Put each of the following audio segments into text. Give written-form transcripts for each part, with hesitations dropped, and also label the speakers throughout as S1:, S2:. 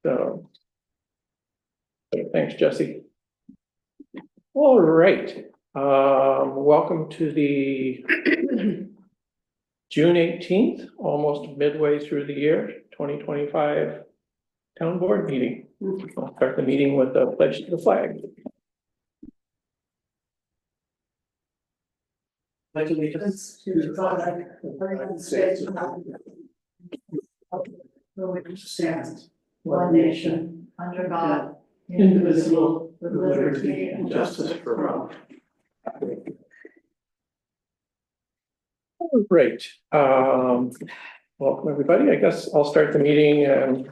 S1: So. Thanks, Jesse. All right, welcome to the June 18th, almost midway through the year, 2025 town board meeting. I'll start the meeting with the pledge to the flag.
S2: Pledge allegiance to the flag of the United States of America, for which stands one nation under God, indivisible, with liberty and justice for all.
S1: Great. Welcome, everybody. I guess I'll start the meeting and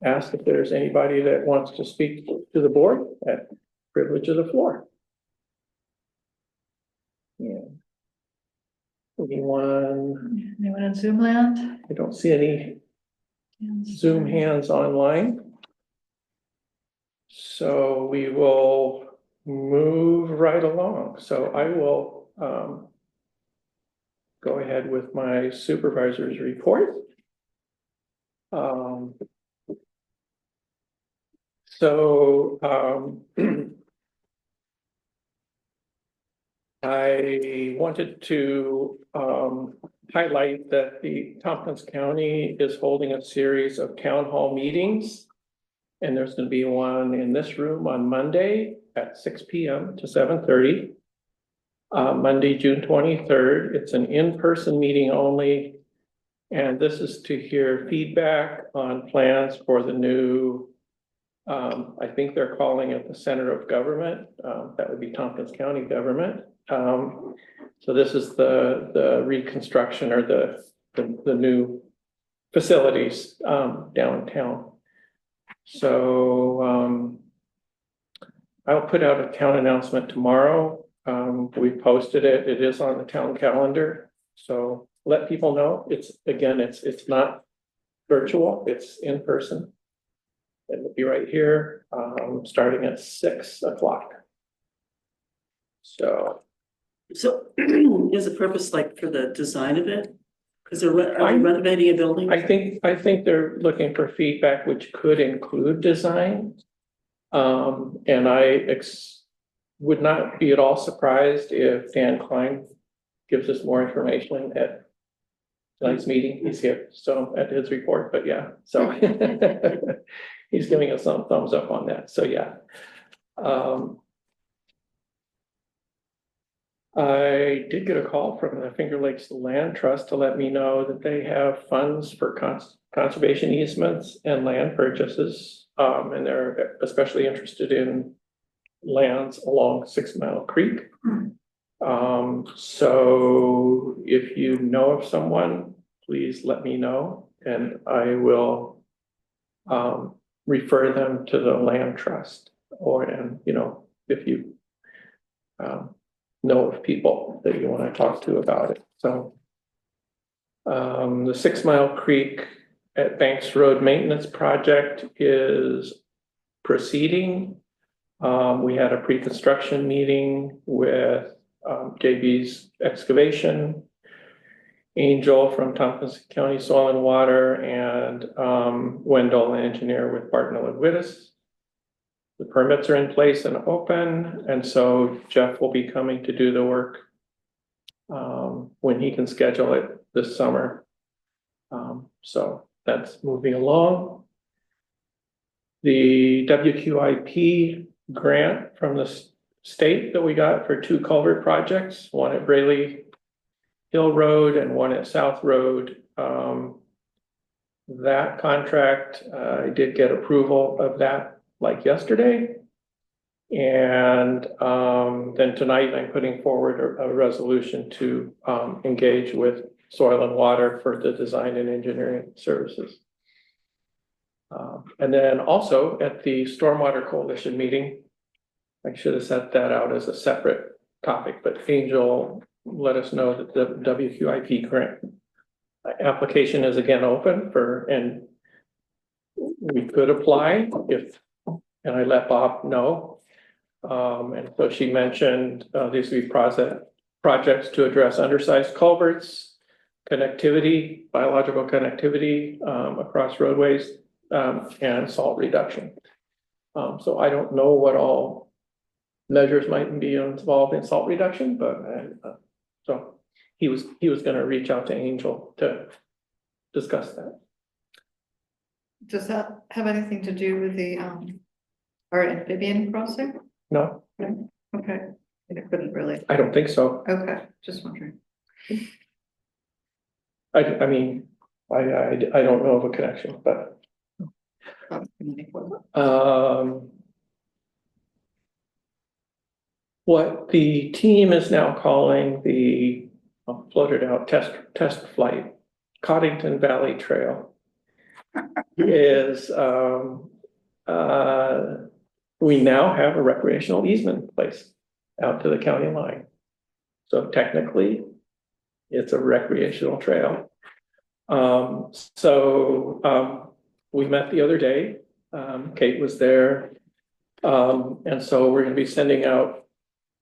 S1: ask if there's anybody that wants to speak to the board at privilege of the floor. Yeah. Anyone
S2: Anyone in Zoom land?
S1: I don't see any Zoom hands online. So we will move right along. So I will go ahead with my supervisor's report. I wanted to highlight that the Tompkins County is holding a series of town hall meetings. And there's going to be one in this room on Monday at 6 p.m. to 7:30. Monday, June 23rd. It's an in-person meeting only. And this is to hear feedback on plans for the new, I think they're calling it the Center of Government. That would be Tompkins County government. So this is the reconstruction or the new facilities downtown. So I'll put out a town announcement tomorrow. We posted it. It is on the town calendar. So let people know. It's not virtual. It's in person. It'll be right here, starting at 6 o'clock. So
S3: is the purpose like for the design of it? Because are they renovating a building?
S1: I think they're looking for feedback, which could include design. And I would not be at all surprised if Dan Klein gives us more information at tonight's meeting. He's here, so at his report, but yeah, so he's giving us some thumbs up on that. So yeah. I did get a call from the Finger Lakes Land Trust to let me know that they have funds for conservation easements and land purchases. And they're especially interested in lands along 6 Mile Creek. So if you know of someone, please let me know and I will refer them to the land trust if you know of people that you want to talk to about it. So the 6 Mile Creek at Banks Road maintenance project is proceeding. We had a pre-construction meeting with JB's Excavation, Angel from Tompkins County Soil and Water, and Wendell, an engineer with Barton and Wittes. The permits are in place and open, and so Jeff will be coming to do the work when he can schedule it this summer. So that's moving along. The WQIP grant from the state that we got for 2 culvert projects, one at Braley Hill Road and one at South Road. That contract, I did get approval of that like yesterday. And then tonight I'm putting forward a resolution to engage with Soil and Water for the design and engineering services. And then also at the Stormwater Coalition meeting, I should have set that out as a separate topic, but Angel let us know that the WQIP grant application is again open and we could apply and I let Bob know. And so she mentioned these would be projects to address undersized culverts, connectivity, biological connectivity across roadways, and salt reduction. So I don't know what all measures might be involved in salt reduction, but so he was gonna reach out to Angel to discuss that.
S2: Does that have anything to do with the, our amphibian crossing?
S1: No,
S2: Okay, it couldn't really,
S1: I don't think so.
S2: okay, just wondering.
S1: I mean, I don't know of a connection, but, what the team is now calling the floated out test flight, Coddington Valley Trail, is, we now have a recreational easement in place out to the county line. So technically, it's a recreational trail. We met the other day, Kate was there. And so we're gonna be sending out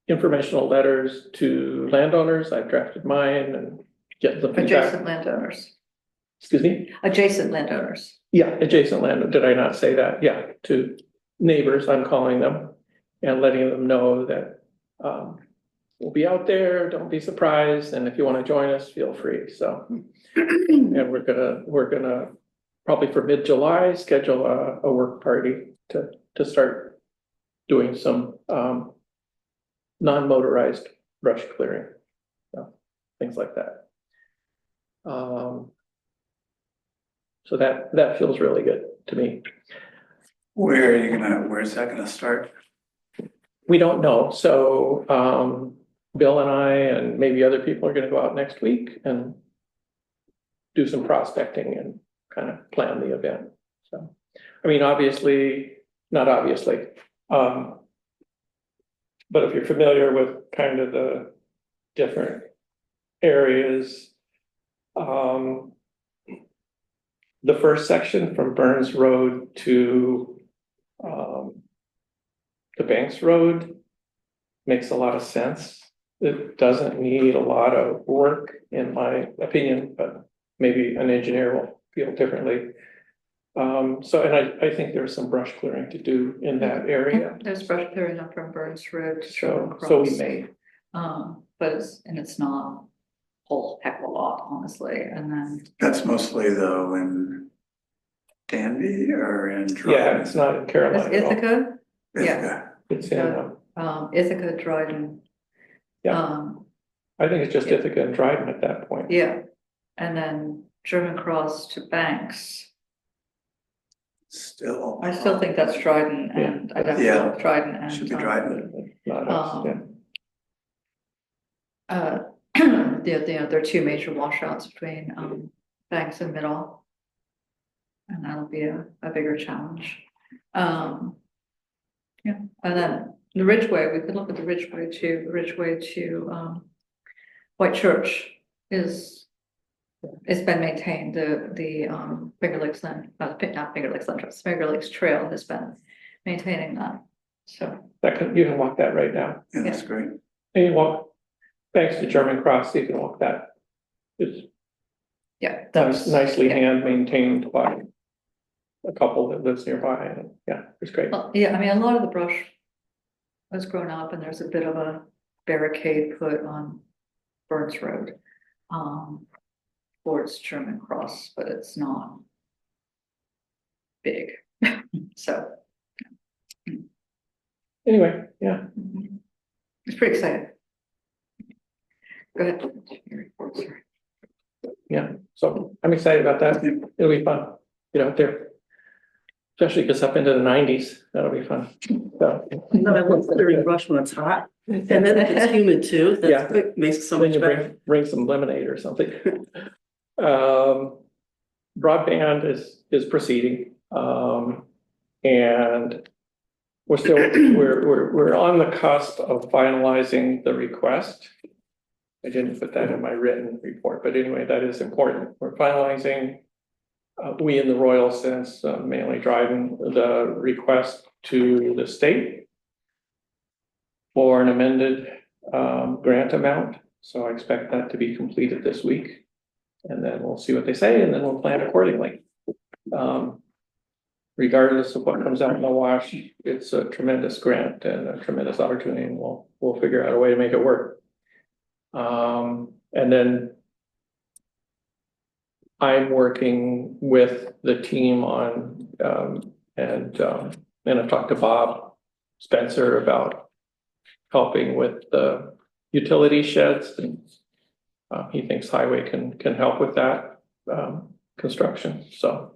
S1: informational letters to landowners. I've drafted mine and get the
S2: Adjacent
S1: feedback.
S2: landowners,
S1: Excuse me?
S2: adjacent landowners.
S1: Yeah, adjacent land, did I not say that? Yeah, to neighbors, I'm calling them and letting them know that we'll be out there, don't be surprised, and if you want to join us, feel free, so. And we're gonna probably for mid-July, schedule a work party to start doing some non-motorized brush clearing, so, things like that. So that feels really good to me.
S4: Where's that gonna start?
S1: We don't know, so Bill and I and maybe other people are gonna go out next week and do some prospecting and kind of plan the event, so. I mean, not obviously, but if you're familiar with kind of the different areas, the first section from Burns Road to the Banks Road makes a lot of sense. It doesn't need a lot of work, in my opinion, but maybe an engineer will feel differently. And I think there's some brush clearing to do in that area.
S2: There's brush clearing up from Burns Road to Sherman
S1: So we
S2: Cross.
S1: may,
S2: But it's not a whole heck of a lot, honestly, and then.
S4: That's mostly though in Danby or in Dryden?
S1: yeah, it's not in Carolina at all.
S2: Ithaca,
S4: Ithaca.
S1: It's in,
S2: Ithaca, Dryden.
S1: Yeah. I think it's just Ithaca and Dryden at that point.
S2: Yeah, and then Sherman Cross to Banks.
S4: Still.
S2: I still think that's Dryden, and I definitely
S4: Yeah.
S2: love Dryden and.
S4: Should be Dryden.
S1: Not us, yeah.
S2: There are two major washouts between Banks and Middle. And that'll be a bigger challenge. Yeah, and then the Ridgeway, we could look at the Ridgeway too. The Ridgeway to White Church it's been maintained. The Finger Lakes Land, not Finger Lakes Land Trust, Finger Lakes Trail has been maintaining that. So
S1: You can walk that right now.
S4: Yeah, that's great.
S1: And you walk, thanks to German Cross, you can walk that. It's
S2: yeah, that's
S1: nicely
S2: yeah.
S1: hand maintained by a couple that lives nearby, and yeah, it's great.
S2: Well, yeah, I mean, a lot of the brush has grown up, and there's a bit of a barricade put on Burns Road. Towards Sherman Cross, but it's not big, so.
S1: Anyway, yeah,
S2: It's pretty exciting. Go ahead. Your report, sorry.
S1: yeah, so I'm excited about that. It'll be fun, get out there. Especially because up into the 90s, that'll be fun, so.
S3: No, I love clearing brush when it's hot, and then if it's humid too,
S1: Yeah.
S3: that makes it so
S1: Then
S3: much
S1: you
S3: better.
S1: bring some lemonade or something. Broadband is proceeding, and we're on the cusp of finalizing the request. I didn't put that in my written report, but anyway, that is important. We're finalizing, we in the royal sense, mainly driving the request to the state for an amended grant amount. So I expect that to be completed this week. And then we'll see what they say, and then we'll plan accordingly. regardless of what comes out in the wash, it's a tremendous grant and a tremendous opportunity, and we'll figure out a way to make it work. And then I'm working with the team on, and I've talked to Bob Spencer about helping with the utility sheds, and he thinks highway can help with that, construction, so.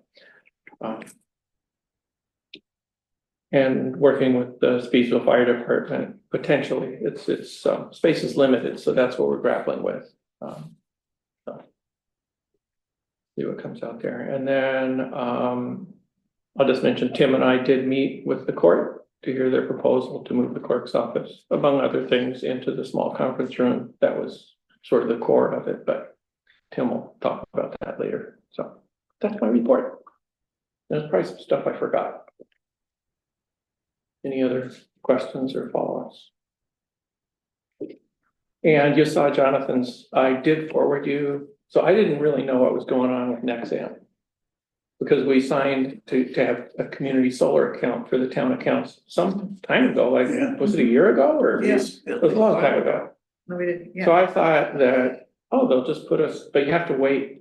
S1: And working with the Speedsville Fire Department, potentially, it's space is limited, so that's what we're grappling with. So. See what comes out there, and then, I'll just mention Tim and I did meet with the court to hear their proposal to move the clerk's office, among other things, into the small conference room. That was sort of the core of it, but Tim will talk about that later, so that's my report. There's probably some stuff I forgot. Any other questions or follow-ups? And you saw Jonathan's, I did forward you, so I didn't really know what was going on with Nexamp. Because we signed to have a community solar account for the town accounts some time ago, like,
S4: Yeah.
S1: was it a year ago or?
S2: Yes.
S1: It was a long time ago.
S2: No, we didn't,
S1: So
S2: yeah,
S1: I thought that, oh, they'll just put us, but you have to wait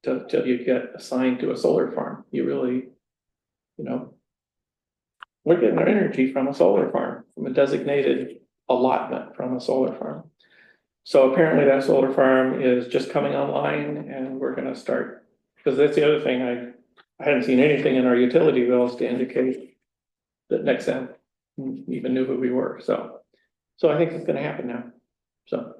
S1: till you get assigned to a solar farm. You really, we're getting our energy from a solar farm, from a designated allotment from a solar farm. So apparently that solar farm is just coming online, and we're gonna start, because that's the other thing, I hadn't seen anything in our utility bills to indicate that Nexamp even knew who we were, so I think it's gonna happen now, so.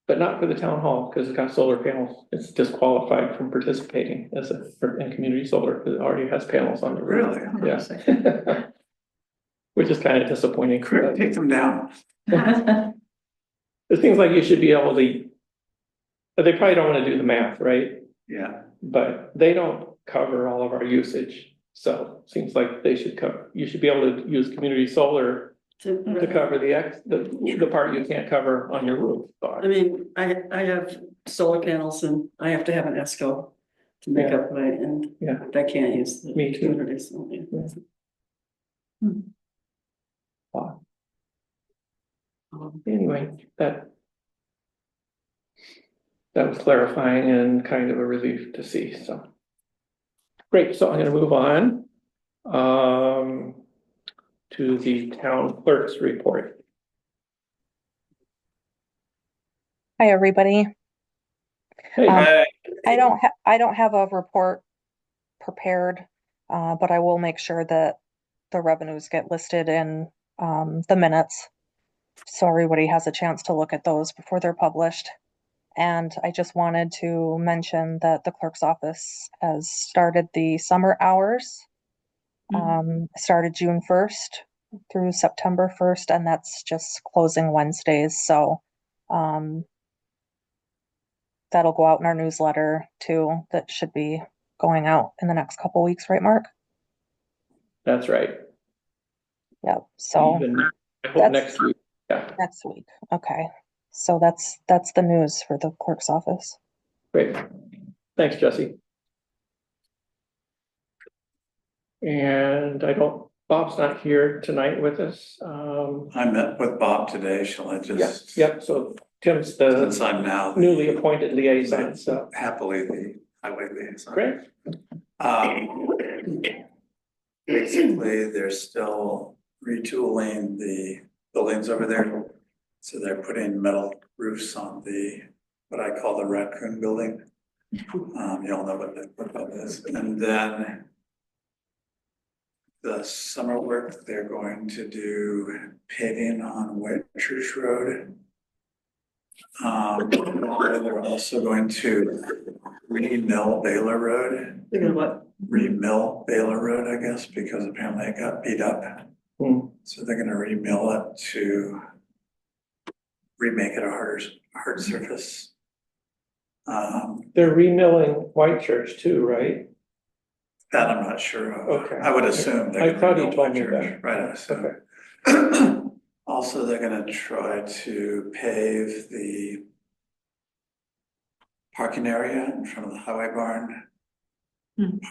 S1: But not for the town hall, because it's got solar panels, it's disqualified from participating in community solar, because it already has panels on the roof.
S4: Really?
S1: Yeah. Which is kind of disappointing.
S4: Take them down.
S1: It seems like you should be able to, but they probably don't want to do the math, right?
S4: Yeah,
S1: But they don't cover all of our usage, so it seems like you should be able to use community solar to cover the part you can't cover on your roof.
S3: I mean, I have solar panels and I have to have an ESCO to make
S1: Yeah.
S3: up my, and
S1: Yeah.
S3: I can't use the
S1: Me too.
S3: community, so, yeah.
S1: Wow.
S3: Um,
S1: Anyway, that was clarifying and kind of a relief to see, so. Great, so I'm gonna move on to the town clerk's report.
S5: Hi, everybody.
S1: Hey,
S5: I don't have a report prepared, but I will make sure that the revenues get listed in the minutes. So everybody has a chance to look at those before they're published. And I just wanted to mention that the clerk's office has started the summer hours. Started June 1st through September 1st, and that's just closing Wednesdays. So that'll go out in our newsletter too. That should be going out in the next couple weeks, right, Mark?
S1: that's right.
S5: Yep. So
S1: Even, I hope
S5: that's-
S1: next week, yeah,
S5: next week. Okay. So that's the news for the clerk's office.
S1: great. Thanks, Jesse. And Bob's not here tonight with us.
S4: I met with Bob today, shall I just?
S1: Yep, so Tim's
S4: Since
S1: the
S4: I'm now.
S1: newly appointed liaison, so,
S4: Happily the highway liaison.
S1: great.
S4: Basically, they're still retooling the buildings over there. So they're putting metal roofs on what I call the raccoon building. You all know what that is. And then the summer work, they're going to do paving on White Church Road. They're also going to re-mill Baylor Road.
S3: They're gonna what?
S4: Re-mill Baylor Road, I guess, because apparently it got beat up. So they're gonna re-mill it to remake it a hard surface.
S1: They're remilling White Church too, right?
S4: That I'm not sure of.
S1: Okay.
S4: I would assume. they're
S1: I
S4: gonna
S1: thought he
S4: re-mill
S1: told me
S4: Church.
S1: that.
S4: Right, I assume. Also, they're gonna try to pave the parking area in front of the highway barn.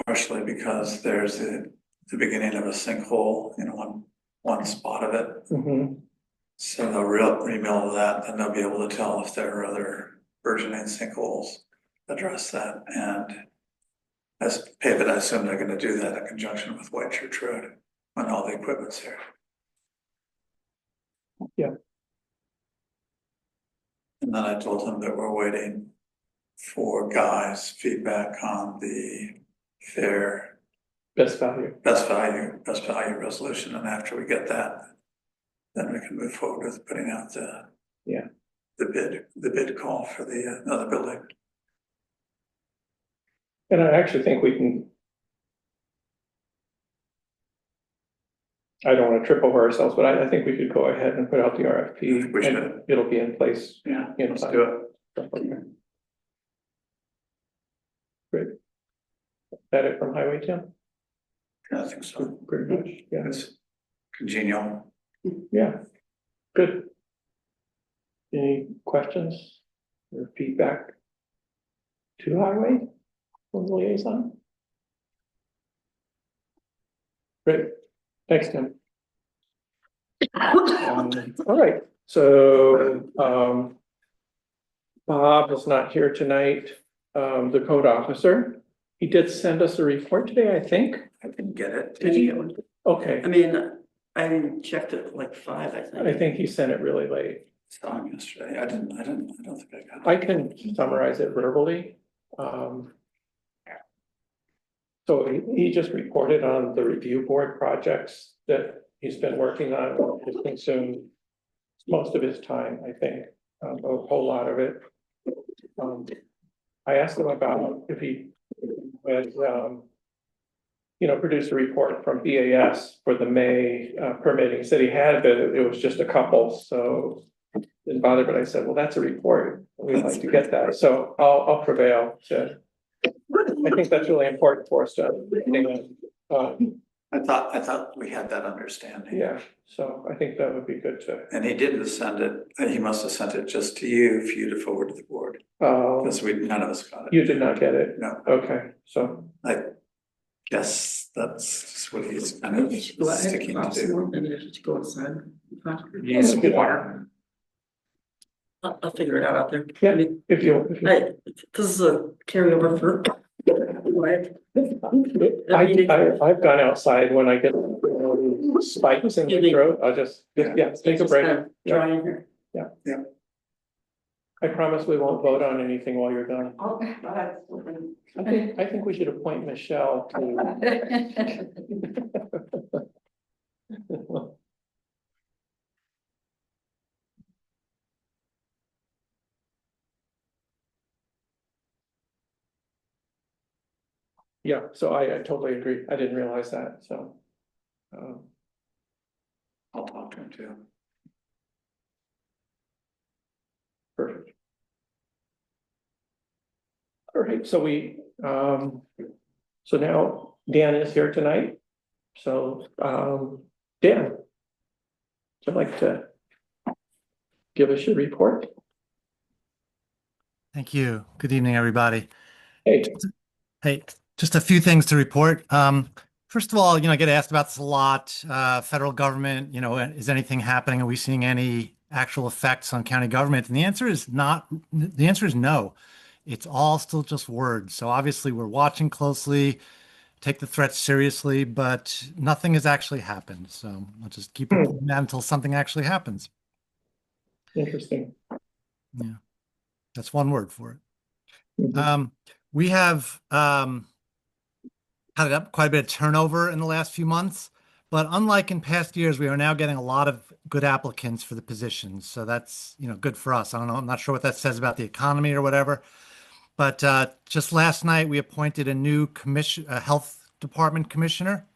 S4: partially because there's the beginning of a sinkhole in one spot of it.
S1: Mhm.
S4: So they'll remill that, and they'll be able to tell if there are other burgeoning sinkholes, address that, and as pave it, I assume they're gonna do that in conjunction with White Church Road when all the equipment's here.
S1: Yeah.
S4: And then I told him that we're waiting for Guy's feedback on the fair
S1: Best value.
S4: best value resolution, and after we get that, then we can move forward with putting out
S1: Yeah.
S4: the bid call for the other building.
S1: And I actually think we can. I don't want to trip over ourselves, but I think we could go ahead and put out the RFP.
S4: We should.
S1: And it'll be in place.
S4: Yeah,
S1: in
S4: let's
S1: time.
S4: do it.
S1: Stuff like that. Great. That it from Highway, Tim?
S4: I think so.
S1: Pretty much, yeah.
S4: It's congenial.
S1: Yeah, good. Any questions or feedback to Highway from the liaison? Great, thanks, Tim. All right, so, Bob is not here tonight, the code officer. He did send us a report today, I think.
S4: I didn't get it.
S1: Did you?
S3: get one?
S1: Okay,
S3: I mean, I checked it like 5, I think.
S1: I think he sent it really late.
S4: Saw him yesterday. I don't think I got it.
S1: I can summarize it verbally. So he just reported on the review board projects that he's been working on, has consumed most of his time, I think, a whole lot of it. I asked him about if he would, produce a report from BAS for the May permitting. He said he had, but it was just a couple, so didn't bother, but I said, well, that's a report. We'd like to get that, so I'll prevail to. I think that's really important for us to understand.
S4: I thought we had that understanding.
S1: Yeah, so I think that would be good to,
S4: And he didn't send it, he must have sent it just to you for you to forward to the board, because none of us got it.
S1: you did not get it?
S4: No,
S1: Okay, so,
S4: I guess that's just what he's kind of sticking to do.
S3: Go outside.
S1: Yes, good water.
S3: I'll figure it out there.
S1: Yeah,
S3: I mean,
S1: if you.
S3: this is a carryover for.
S1: I've gone outside when I get spikes in my throat, I'll just, yeah, take a break. Yeah,
S3: Dry in here.
S1: I promise we won't vote on anything while you're gone.
S2: Okay.
S1: I think we should appoint Michelle to. Yeah, so I totally agree. I didn't realize that, so.
S4: I'll talk to him too.
S1: Perfect. All right, so so now Dan is here tonight. So, Dan. Would you like to give us your report?
S6: Thank you. Good evening, everybody.
S1: Hey,
S6: Hey, just a few things to report. First of all, I get asked about this a lot. Federal government, is anything happening? Are we seeing any actual effects on county government? And the answer is not. The answer is no. It's all still just words. So obviously we're watching closely, take the threats seriously, but nothing has actually happened. So I'll just keep reporting that until something actually happens.
S1: interesting.
S6: Yeah, that's one word for it.
S1: Mhm.
S6: We have had quite a bit of turnover in the last few months, but unlike in past years, we are now getting a lot of good applicants for the positions. So that's, good for us. I don't know. I'm not sure what that says about the economy or whatever, but just last night we appointed a new health department commissioner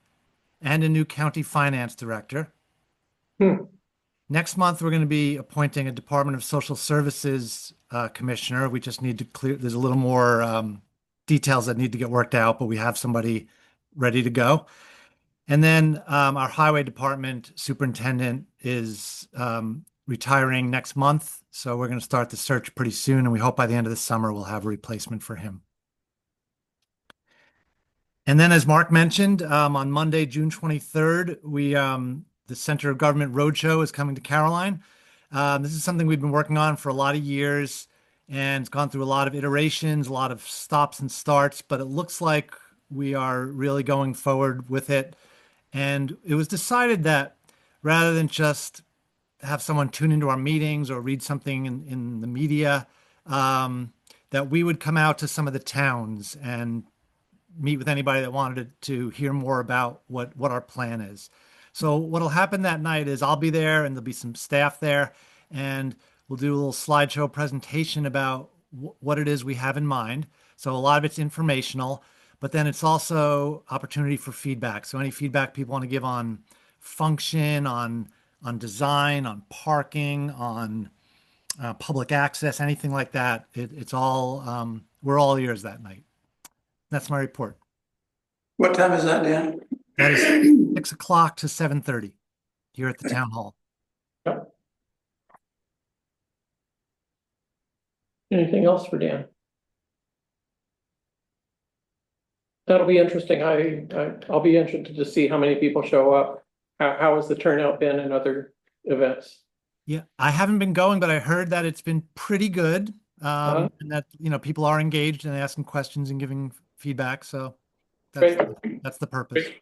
S6: and a new county finance director. Next month, we're going to be appointing a Department of Social Services commissioner. We just need to clear, there's a little more details that need to get worked out, but we have somebody ready to go. And then our highway department superintendent is retiring next month. So we're going to start the search pretty soon. And we hope by the end of the summer, we'll have a replacement for him. And then, as Mark mentioned, on Monday, June 23rd, the Center of Government Roadshow is coming to Caroline. This is something we've been working on for a lot of years, and it's gone through a lot of iterations, a lot of stops and starts, but it looks like we are really going forward with it. And it was decided that rather than just have someone tune into our meetings or read something in the media, that we would come out to some of the towns and meet with anybody that wanted to hear more about what our plan is. So what'll happen that night is I'll be there and there'll be some staff there, and we'll do a little slideshow presentation about what it is we have in mind. So a lot of it's informational, but then it's also opportunity for feedback. So any feedback people want to give on function, on design, on parking, on public access, anything like that. It's all, we're all ears that night. That's my report.
S4: What time is that, Dan?
S6: That is 6 o'clock to 7:30 here at the town hall.
S1: Yep. Anything else for Dan? That'll be interesting. I'll be interested to see how many people show up. How has the turnout been in other events?
S6: Yeah, I haven't been going, but I heard that it's been pretty good. And that, people are engaged and asking questions and giving feedback. So that's the purpose.
S1: Great.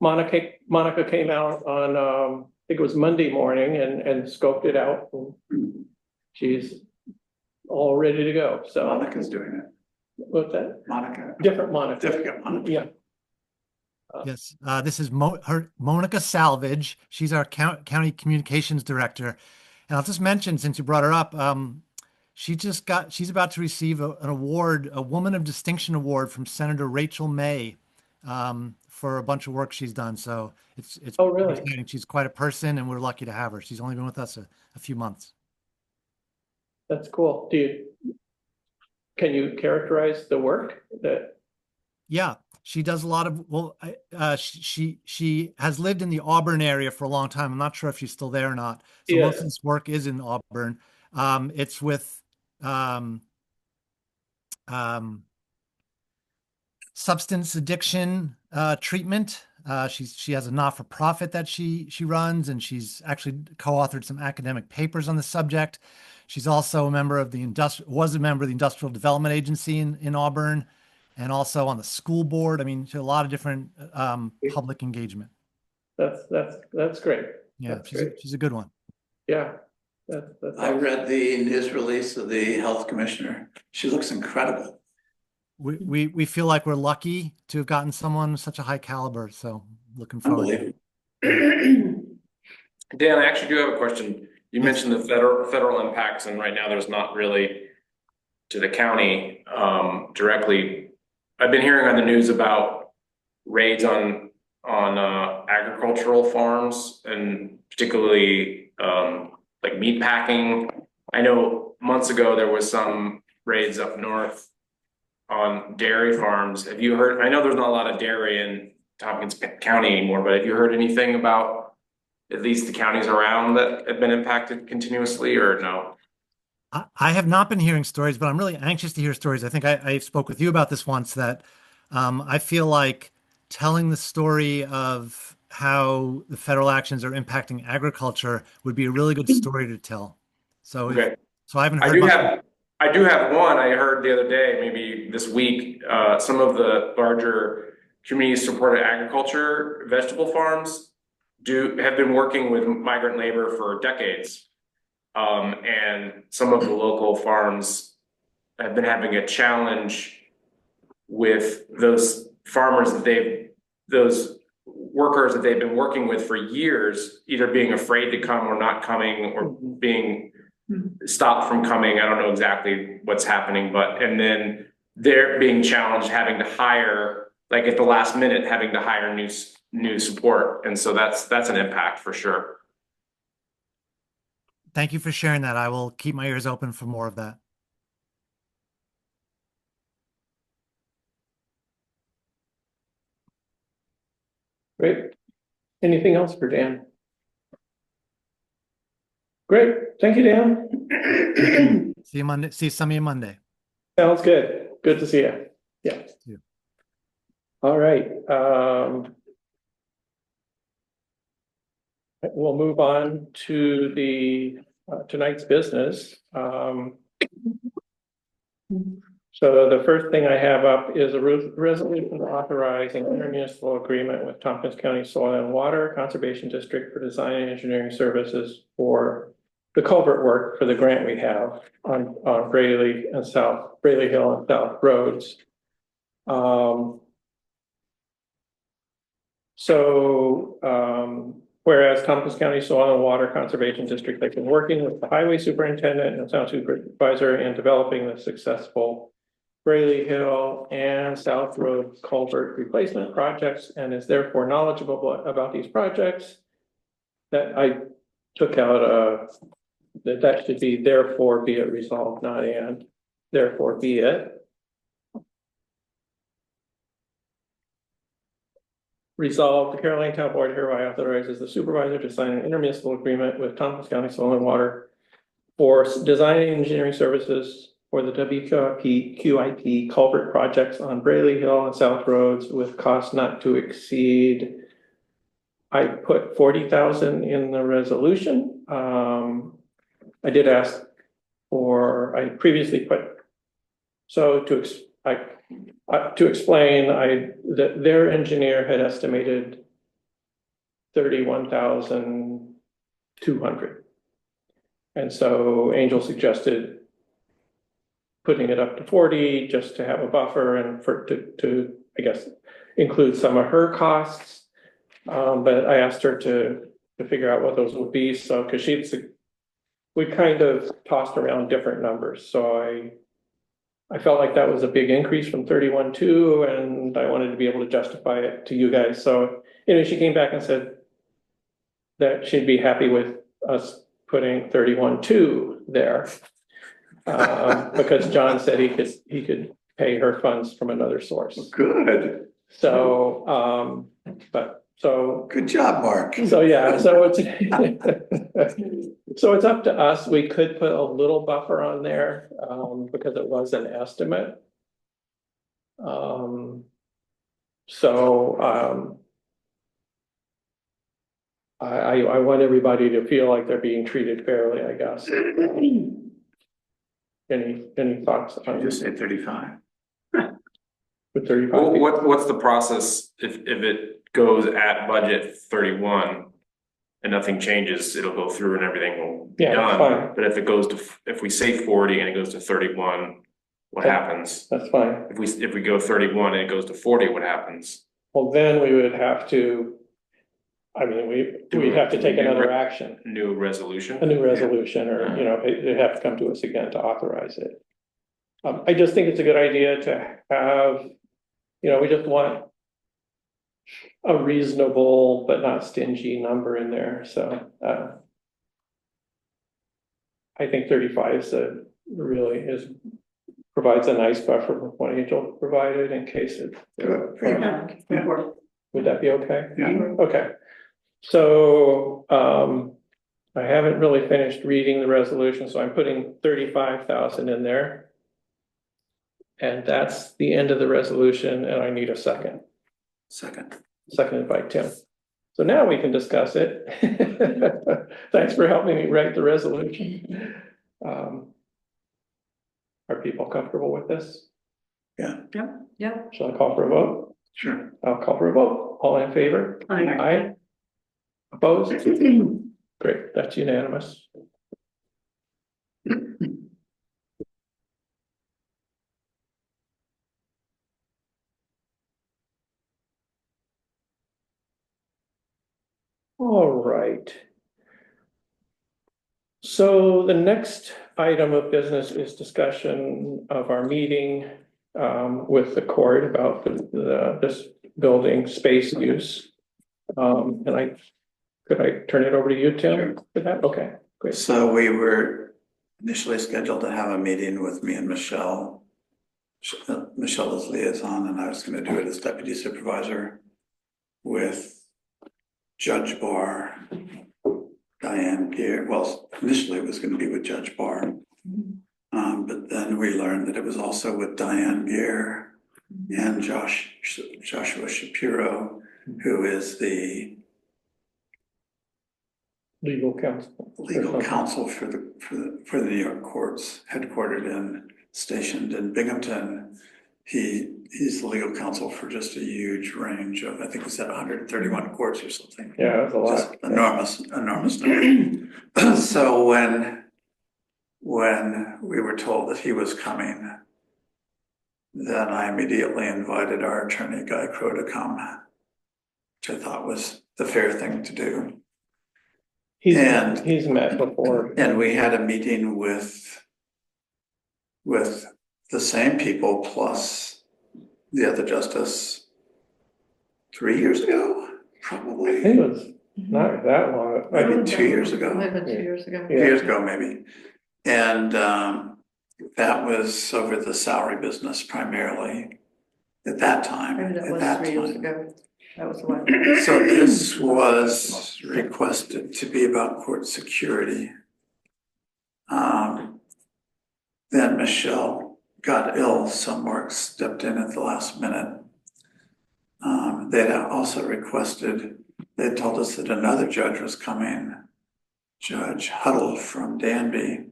S1: Monica came out on, I think it was Monday morning and scoped it out. And she's all ready to go. So
S4: Monica's doing it.
S1: what's that?
S4: Monica.
S1: Different Monica.
S4: Different Monica.
S1: Yeah.
S6: Yes, this is Monica Salvage. She's our county communications director. And I'll just mention, since you brought her up, she's about to receive an award, a Woman of Distinction Award from Senator Rachel May, for a bunch of work she's done. So it's
S1: Oh, really?
S6: exciting. She's quite a person, and we're lucky to have her. She's only been with us a few months.
S1: That's cool. Can you characterize the work that?
S6: Yeah, she does a lot of, she has lived in the Auburn area for a long time. I'm not sure if she's still there or not. So
S1: Yeah.
S6: most of this work is in Auburn. It's with substance addiction treatment. She has a not-for-profit that she runs, and she's actually co-authored some academic papers on the subject. She's also a member of the Industrial Development Agency in Auburn, and also on the school board. I mean, a lot of different public engagement.
S1: That's great.
S6: Yeah,
S1: That's
S6: she's a good one.
S1: Yeah.
S4: I read the news release of the health commissioner. She looks incredible.
S6: We feel like we're lucky to have gotten someone such a high caliber. So looking forward.
S4: Unbelievable.
S7: Dan, I actually do have a question. You mentioned the federal impacts, and right now there's not really to the county directly. I've been hearing on the news about raids on agricultural farms, and particularly like meat packing. I know months ago there was some raids up north on dairy farms. Have you heard? I know there's not a lot of dairy in Tompkins County anymore, but have you heard anything about at least the counties around that have been impacted continuously, or no?
S6: I have not been hearing stories, but I'm really anxious to hear stories. I think I spoke with you about this once, that I feel like telling the story of how the federal actions are impacting agriculture would be a really good story to tell. So,
S7: Okay.
S6: So I haven't heard.
S7: I do have one. I heard the other day, maybe this week, some of the larger community-supported agriculture vegetable farms have been working with migrant labor for decades. And some of the local farms have been having a challenge with those farmers those workers that they've been working with for years, either being afraid to come or not coming, or being stopped from coming. I don't know exactly what's happening, and then they're being challenged having to hire, like at the last minute, having to hire new support. And so that's an impact for sure.
S6: Thank you for sharing that. I will keep my ears open for more of that.
S1: Great. Anything else for Dan? Great. Thank you, Dan.
S6: See you Monday. See some of you Monday.
S1: Sounds good. Good to see you. Yeah.
S6: See you.
S1: All right, we'll move on to the tonight's business. So the first thing I have up is a resolution authorizing intermunicipal agreement with Tompkins County Soil and Water Conservation District for design and engineering services for the culvert work for the grant we have on Braley Hill and South roads. Whereas Tompkins County Soil and Water Conservation District, they've been working with the highway superintendent and sound supervisor in developing the successful Braley Hill and South Road culvert replacement projects and is therefore knowledgeable about these projects. That I took out that should be therefore be it resolved, not and, therefore be it. Resolved, the Caroline Town Board hereby authorizes the supervisor to sign an intermunicipal agreement with Tompkins County Soil and Water for design and engineering services for the WQIP culvert projects on Braley Hill and South Roads with cost not to exceed. I put 40,000 in the resolution. I did ask for, I previously put, so to explain, that their engineer had estimated 31,200. And so Angel suggested putting it up to 40 just to have a buffer and to I guess, include some of her costs. But I asked her to figure out what those would be. So, cause we kind of tossed around different numbers. So I felt like that was a big increase from 31.2 and I wanted to be able to justify it to you guys. So, she came back and said that she'd be happy with us putting 31.2 there. Because John said he could pay her funds from another source.
S4: Good.
S1: So,
S4: Good job, Mark.
S1: so yeah, so it's so it's up to us. We could put a little buffer on there, because it was an estimate. I want everybody to feel like they're being treated fairly, I guess. Any thoughts on
S4: Just say 35.
S1: with 35
S7: Well,
S1: people?
S7: what's the process if it goes at budget 31 and nothing changes, it'll go through and everything will be
S1: Yeah, that's
S7: done.
S1: fine.
S7: But if it goes to, if we say 40 and it goes to 31, what
S1: Okay.
S7: happens?
S1: That's fine.
S7: If we go 31 and it goes to 40, what happens?
S1: Well, then we would have to, we'd have to take another action,
S7: New resolution?
S1: a new resolution, or, it'd have to come to us again to authorize it. I just think it's a good idea to have, we just want a reasonable but not stingy number in there, so, I think 35 provides a nice buffer with what Angel provided in case it. Would that be okay?
S4: Yeah.
S1: Okay. So, I haven't really finished reading the resolution, so I'm putting 35,000 in there. And that's the end of the resolution, and I need a second. Seconded by Tim. So now we can discuss it. Thanks for helping me write the resolution. Are people comfortable with this?
S2: Yeah.
S1: Shall I call for a vote?
S4: Sure.
S1: I'll call for a vote. All in favor? Aye. Opposed? Great, that's unanimous. All right. So the next item of business is discussion of our meeting with the court about this building space use. And could I turn it over to you, Tim?
S4: Sure.
S1: For that? Okay, great.
S4: So we were initially scheduled to have a meeting with me and Michelle. Michelle is liaison and I was gonna do it as deputy supervisor with Judge Barr, Diane Gear. Well, initially it was gonna be with Judge Barr. But then we learned that it was also with Diane Gear and Joshua Shapiro, who is the
S1: Legal counsel.
S4: legal counsel for the New York courts, headquartered and stationed in Binghamton. He's the legal counsel for just a huge range of, I think it's at 131 courts or something.
S1: Yeah, that's a
S4: Just
S1: lot.
S4: enormous number. So when we were told that he was coming, then I immediately invited our attorney, Guy Crow, to come, which I thought was the fair thing to do. And-
S1: He's met before.
S4: And we had a meeting with the same people plus the other justice 3 years ago,
S1: I
S4: probably,
S1: think it was not that long.
S4: maybe 2 years ago.
S2: Might have been 2 years ago.
S4: 2 years ago, maybe. And that was over the salary business primarily at that time.
S2: Maybe that
S4: at
S2: was
S4: that
S2: 3 years
S4: time.
S2: ago. That was the one.
S4: So this was requested to be about court security. Then Michelle got ill, so Mark stepped in at the last minute. They'd also requested, they told us that another judge was coming, Judge Huddle from Danby.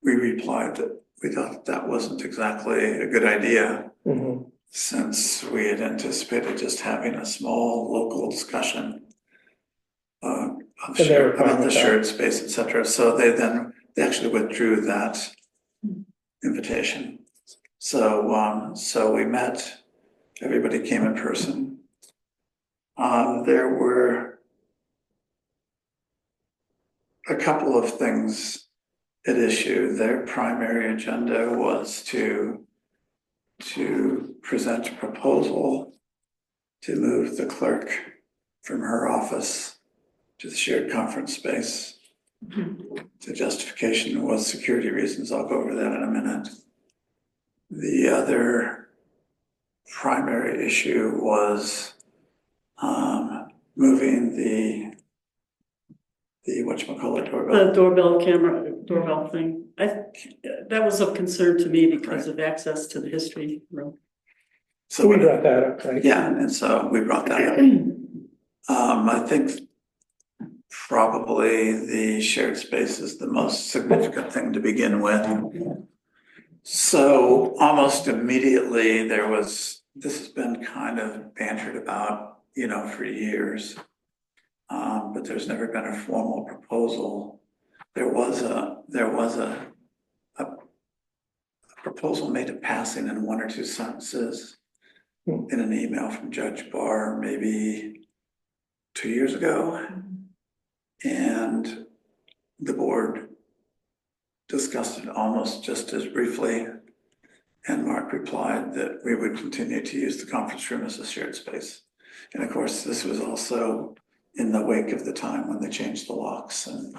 S4: We replied that we thought that wasn't exactly a good idea,
S1: Mhm.
S4: since we had anticipated just having a small local discussion
S1: And they were fine
S4: about the
S1: with that.
S4: shared space, et cetera. So they actually withdrew that invitation. So we met, everybody came in person. There were a couple of things at issue. Their primary agenda was to present a proposal to move the clerk from her office to the shared conference space. The justification was security reasons. I'll go over that in a minute. The other primary issue was moving the whatchamacallit doorbell.
S3: The doorbell thing, that was of concern to me because of access to the history room.
S1: So we brought that up, right?
S4: Yeah, and so we brought that up. I think probably the shared space is the most significant thing to begin with. So almost immediately this has been kind of bantered about, for years. But there's never been a formal proposal. There was a proposal made in passing in 1 or 2 sentences in an email from Judge Barr maybe 2 years ago. And the board discussed it almost just as briefly. And Mark replied that we would continue to use the conference room as a shared space. And of course, this was also in the wake of the time when they changed the locks and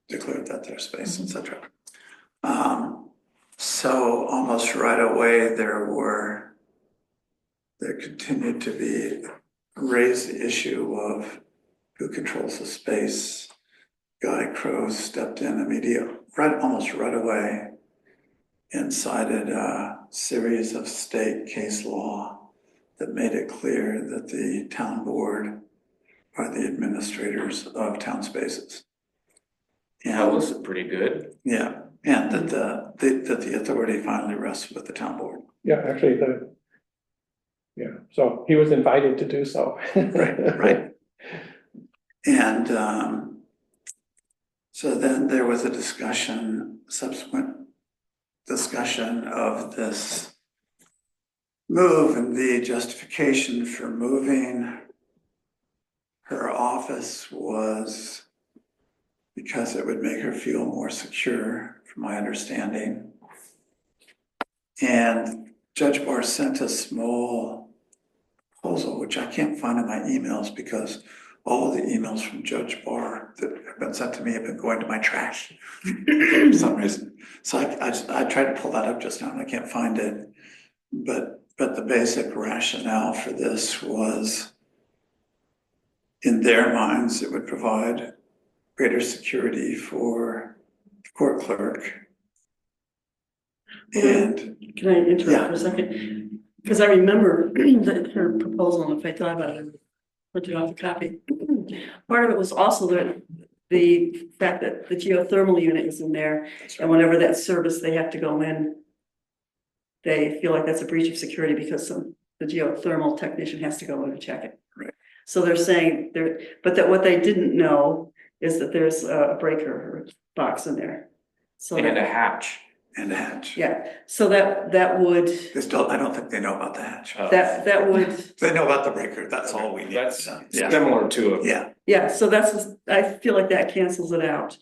S4: declared that their space, et cetera. So almost right away, there continued to be raised the issue of who controls the space. Guy Crow stepped in almost right away and cited a series of state case law that made it clear that the town board are the administrators of town spaces.
S7: That was pretty good.
S4: Yeah, and that the authority finally rests with the town board.
S1: Yeah, actually, so he was invited to do so.
S4: Right. And so then there was a subsequent discussion of this move, and the justification for moving her office was because it would make her feel more secure, from my understanding. And Judge Barr sent a small proposal, which I can't find in my emails because all of the emails from Judge Barr that have been sent to me have been going to my trash for some reason. So I tried to pull that up just now and I can't find it. But the basic rationale for this was, in their minds, it would provide greater security for the court clerk And
S3: Can I interrupt for a second? Because I remember that her proposal, and if I thought about it, printed off a copy. Part of it was also the fact that the geothermal unit is in there, and whenever that service, they have to go in. They feel like that's a breach of security because the geothermal technician has to go in and check it.
S4: Right.
S3: So they're saying but that what they didn't know is that there's a breaker box in there. So
S7: And a
S3: that,
S7: hatch.
S4: and a hatch.
S3: yeah, so that would,
S4: They still, I don't think they know about the hatch.
S3: that would,
S4: They know about the breaker, that's all we need.
S7: That's
S4: Yeah,
S7: similar to it.
S4: yeah,
S3: yeah, so I feel like that cancels it out.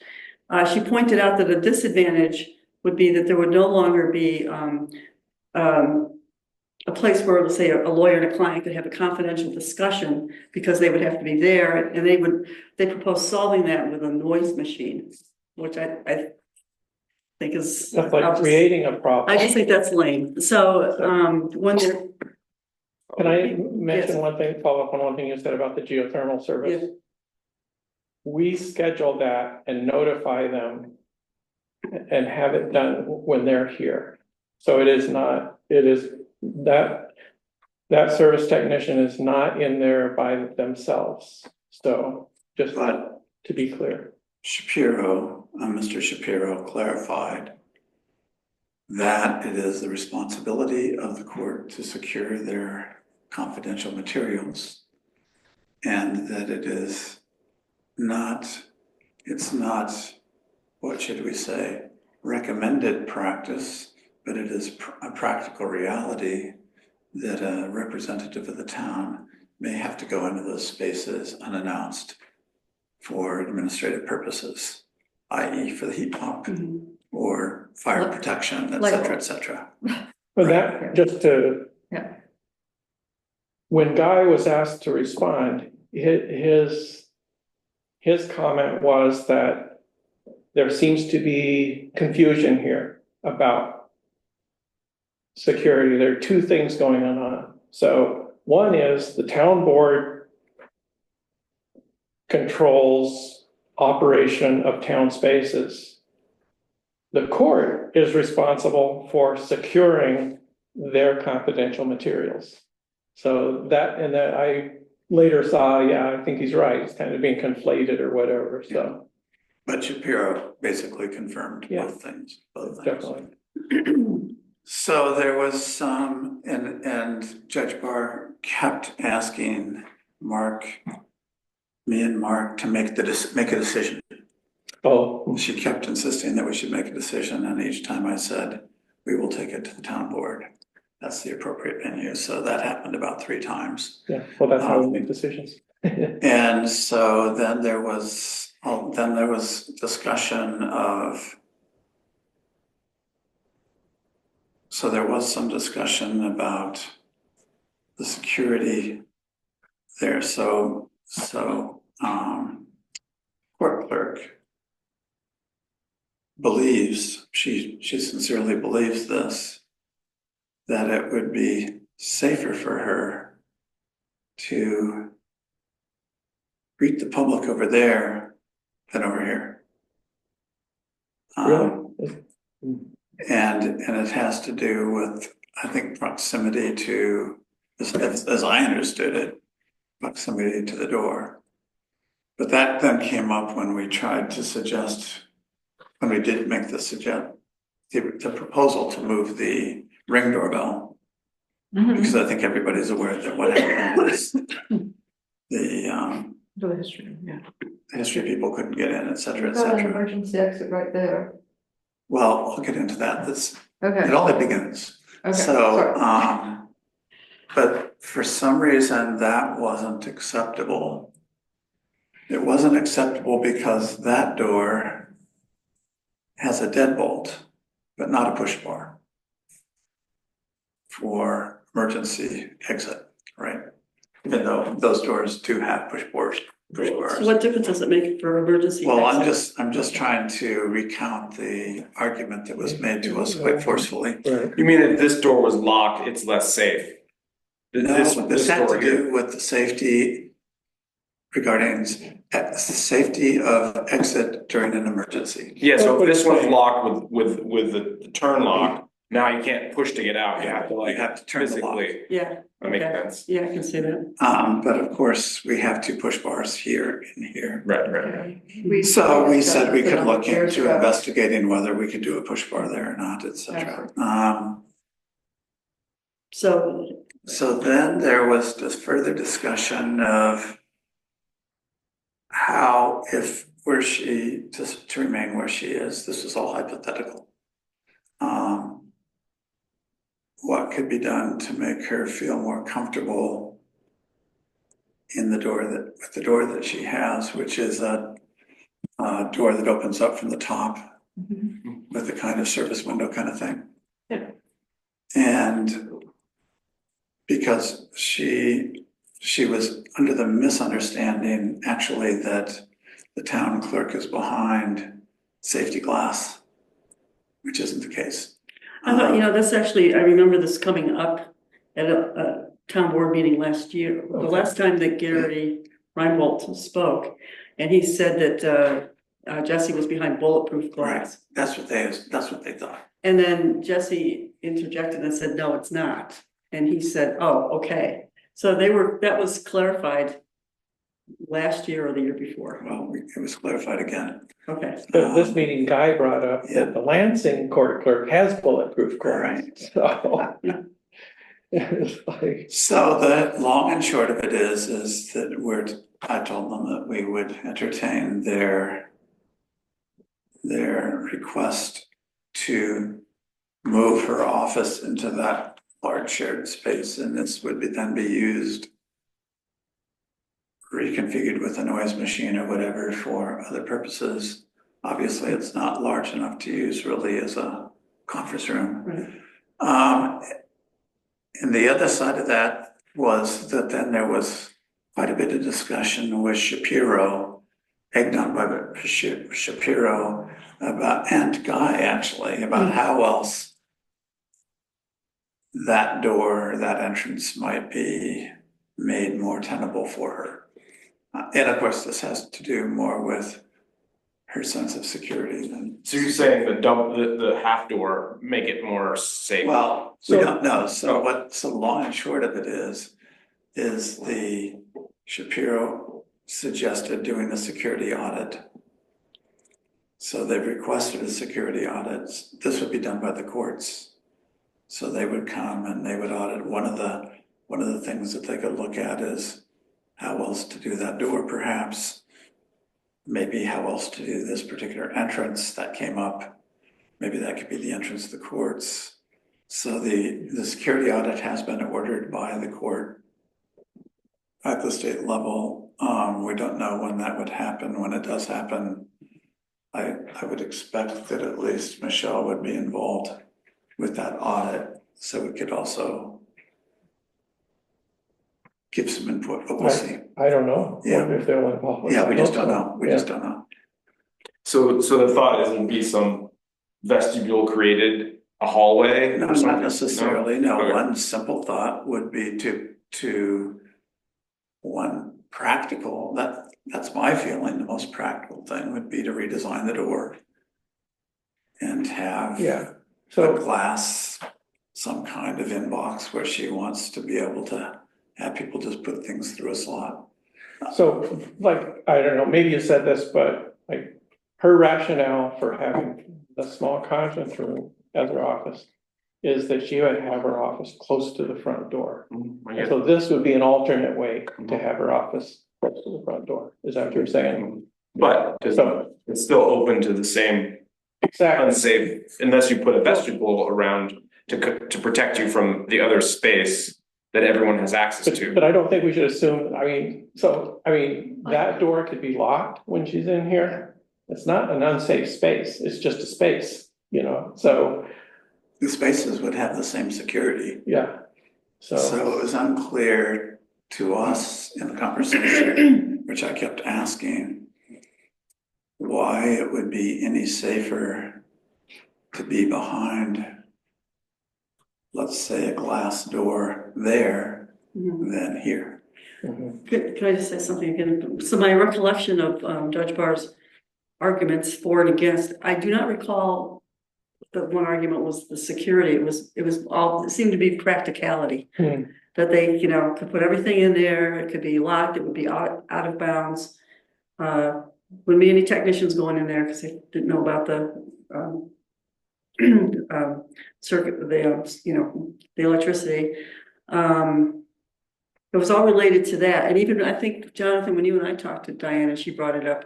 S3: She pointed out that a disadvantage would be that there would no longer be a place where, let's say, a lawyer and a client could have a confidential discussion because they would have to be there, and they propose solving that with a noise machine, which I think is.
S1: That's like
S3: I'll just-
S1: creating a problem.
S3: I just think that's lame. So, when they're.
S1: Can I mention
S3: Yes.
S1: one thing, follow up on one thing you said about the geothermal service?
S3: Yeah.
S1: We schedule that and notify them and have it done when they're here. So it is that service technician is not in there by themselves. So just
S4: but
S1: to be clear.
S4: Mr. Shapiro clarified that it is the responsibility of the court to secure their confidential materials. And that it's not, what should we say, recommended practice, but it is a practical reality that a representative of the town may have to go into those spaces unannounced for administrative purposes, i.e. for the heat pump
S3: Mhm.
S4: or fire protection, et
S2: Like-
S4: cetera, et cetera.
S1: But that, just to.
S2: Yeah.
S1: When Guy was asked to respond, his comment was that there seems to be confusion here about security. There are two things going on. So one is the town board controls operation of town spaces. The court is responsible for securing their confidential materials. So that, and that I later saw, yeah, I think he's right, it's kind of being conflated or whatever, so,
S4: But Shapiro basically confirmed
S1: Yeah.
S4: both things.
S1: definitely.
S4: So there was some, and Judge Barr kept asking me and Mark to make a decision.
S1: Oh,
S4: She kept insisting that we should make a decision, and each time I said, we will take it to the town board. That's the appropriate venue, so that happened about 3 times.
S1: yeah, well, that's how we make decisions.
S4: And so then there was discussion of. So there was some discussion about the security there, so, court clerk believes, she sincerely believes this, that it would be safer for her to greet the public over there than over here.
S1: Really?
S4: And it has to do with, I think, proximity to, as I understood it, proximity to the door. But that then came up when we tried to suggest, when we did make the proposal to move the Ring doorbell, because I think everybody's aware that what happened was the
S2: For the history, yeah.
S4: history people couldn't get in, et cetera, et
S2: Got an
S4: cetera.
S2: emergency exit right there.
S4: Well, I'll get into that. It
S2: Okay,
S4: only begins.
S2: okay,
S4: So,
S2: sorry.
S4: but for some reason that wasn't acceptable. It wasn't acceptable because that door has a deadbolt, but not a push bar for emergency exit, right? Even though those doors do have push bars.
S3: So what difference does it make for emergency?
S4: Well,
S3: exit?
S4: I'm just trying to recount the argument that was made to us quite forcefully.
S1: Right.
S7: You mean if this door was locked, it's less safe?
S4: This had
S7: door
S4: to
S7: here.
S4: do with the safety regarding the safety of exit during an emergency.
S7: Yeah, so if this was locked with the turn lock, Now you can't push to get out, you have to
S4: You
S7: like
S4: have to turn the lock.
S7: physically,
S3: Yeah,
S7: that makes
S3: okay.
S7: sense.
S3: Yeah, I can see that.
S4: But of course, we have two push bars here and here.
S7: Right.
S4: So we said we
S2: discussed
S4: could
S2: it
S4: look
S2: years
S4: into
S2: ago.
S4: investigating whether we could do a push bar there or not, et cetera.
S3: So,
S4: So then there was just further discussion of how, if were she just to remain where she is, this was all hypothetical. What could be done to make her feel more comfortable in the door with the door that she has, which is a door that opens up from the top with the kind of service window kind of thing.
S3: Yeah.
S4: And because she was under the misunderstanding actually that the town clerk is behind safety glass, which isn't the case.
S3: I thought, that's actually, I remember this coming up at a town board meeting last year, the
S1: Okay.
S3: last time that Gary Reinbold spoke. And he said that Jesse was behind bulletproof glass.
S4: That's what they thought.
S3: And then Jesse interjected and said, no, it's not. And he said, oh, okay. So that was clarified last year or the year before.
S4: Well, it was clarified again.
S3: Okay.
S1: But this meeting, Guy brought up
S4: Yeah.
S1: that the Lansing court clerk has bulletproof glass,
S4: Right.
S1: so. It's like,
S4: So the long and short of it is that I told them that we would entertain their request to move her office into that large shared space, and this would then be used, reconfigured with a noise machine or whatever for other purposes. Obviously, it's not large enough to use really as a conference room.
S3: Right.
S4: And the other side of that was that then there was quite a bit of discussion with Shapiro, egged on by Shapiro about, and Guy actually, about how else that door, that entrance might be made more tenable for her. And of course, this has to do more with her sense of security than.
S7: So you're saying the half door, make it more safe?
S4: Well, we
S1: So-
S4: don't know, so long and short of it is the Shapiro suggested doing a security audit. So they've requested a security audit, this would be done by the courts. So they would come and they would audit, one of the things that they could look at is how else to do that door perhaps. Maybe how else to do this particular entrance that came up. Maybe that could be the entrance to the courts. So the security audit has been ordered by the court at the state level. We don't know when that would happen. When it does happen, I would expect that at least Michelle would be involved with that audit, so we could also give some input, but we'll see.
S1: I don't know.
S4: Yeah.
S1: If they'll involve.
S4: Yeah, we just don't know. We just don't know.
S7: So the thought is there'll be some vestibule created, a hallway?
S4: No,
S7: or something?
S4: not necessarily. No,
S7: Okay.
S4: one simple thought would be to one practical, that's my feeling, the most practical thing would be to redesign the door and have
S1: Yeah,
S4: a
S1: so,
S4: glass, some kind of inbox where she wants to be able to have people just put things through a slot.
S1: so like, I don't know, maybe you said this, but like her rationale for having the small conference room as her office is that she would have her office close to the front door.
S7: I get it.
S1: So this would be an alternate way to have her office close to the front door. Is that what you're saying?
S7: But
S1: So,
S7: it's still open to the same
S1: exactly.
S7: unsafe, unless you put a vestibule around to protect you from the other space that everyone has access to.
S1: But I don't think we should assume, that door could be locked when she's in here. It's not an unsafe space, it's just a space, so,
S4: The spaces would have the same security.
S1: yeah.
S4: So
S1: So,
S4: it was unclear to us in the conversation, which I kept asking, why it would be any safer to be behind, let's say, a glass door there
S3: Mhm.
S4: than here.
S1: mhm.
S3: Can I just say something again? So my recollection of Judge Barr's arguments for and against, I do not recall the one argument was the security. It seemed to be practicality.
S1: Hmm.
S3: That they, could put everything in there, it could be locked, it would be out of bounds. Wouldn't be any technicians going in there because they didn't know about the circuit, the electricity. It was all related to that. And even, I think, Jonathan, when you and I talked to Diana, she brought it up.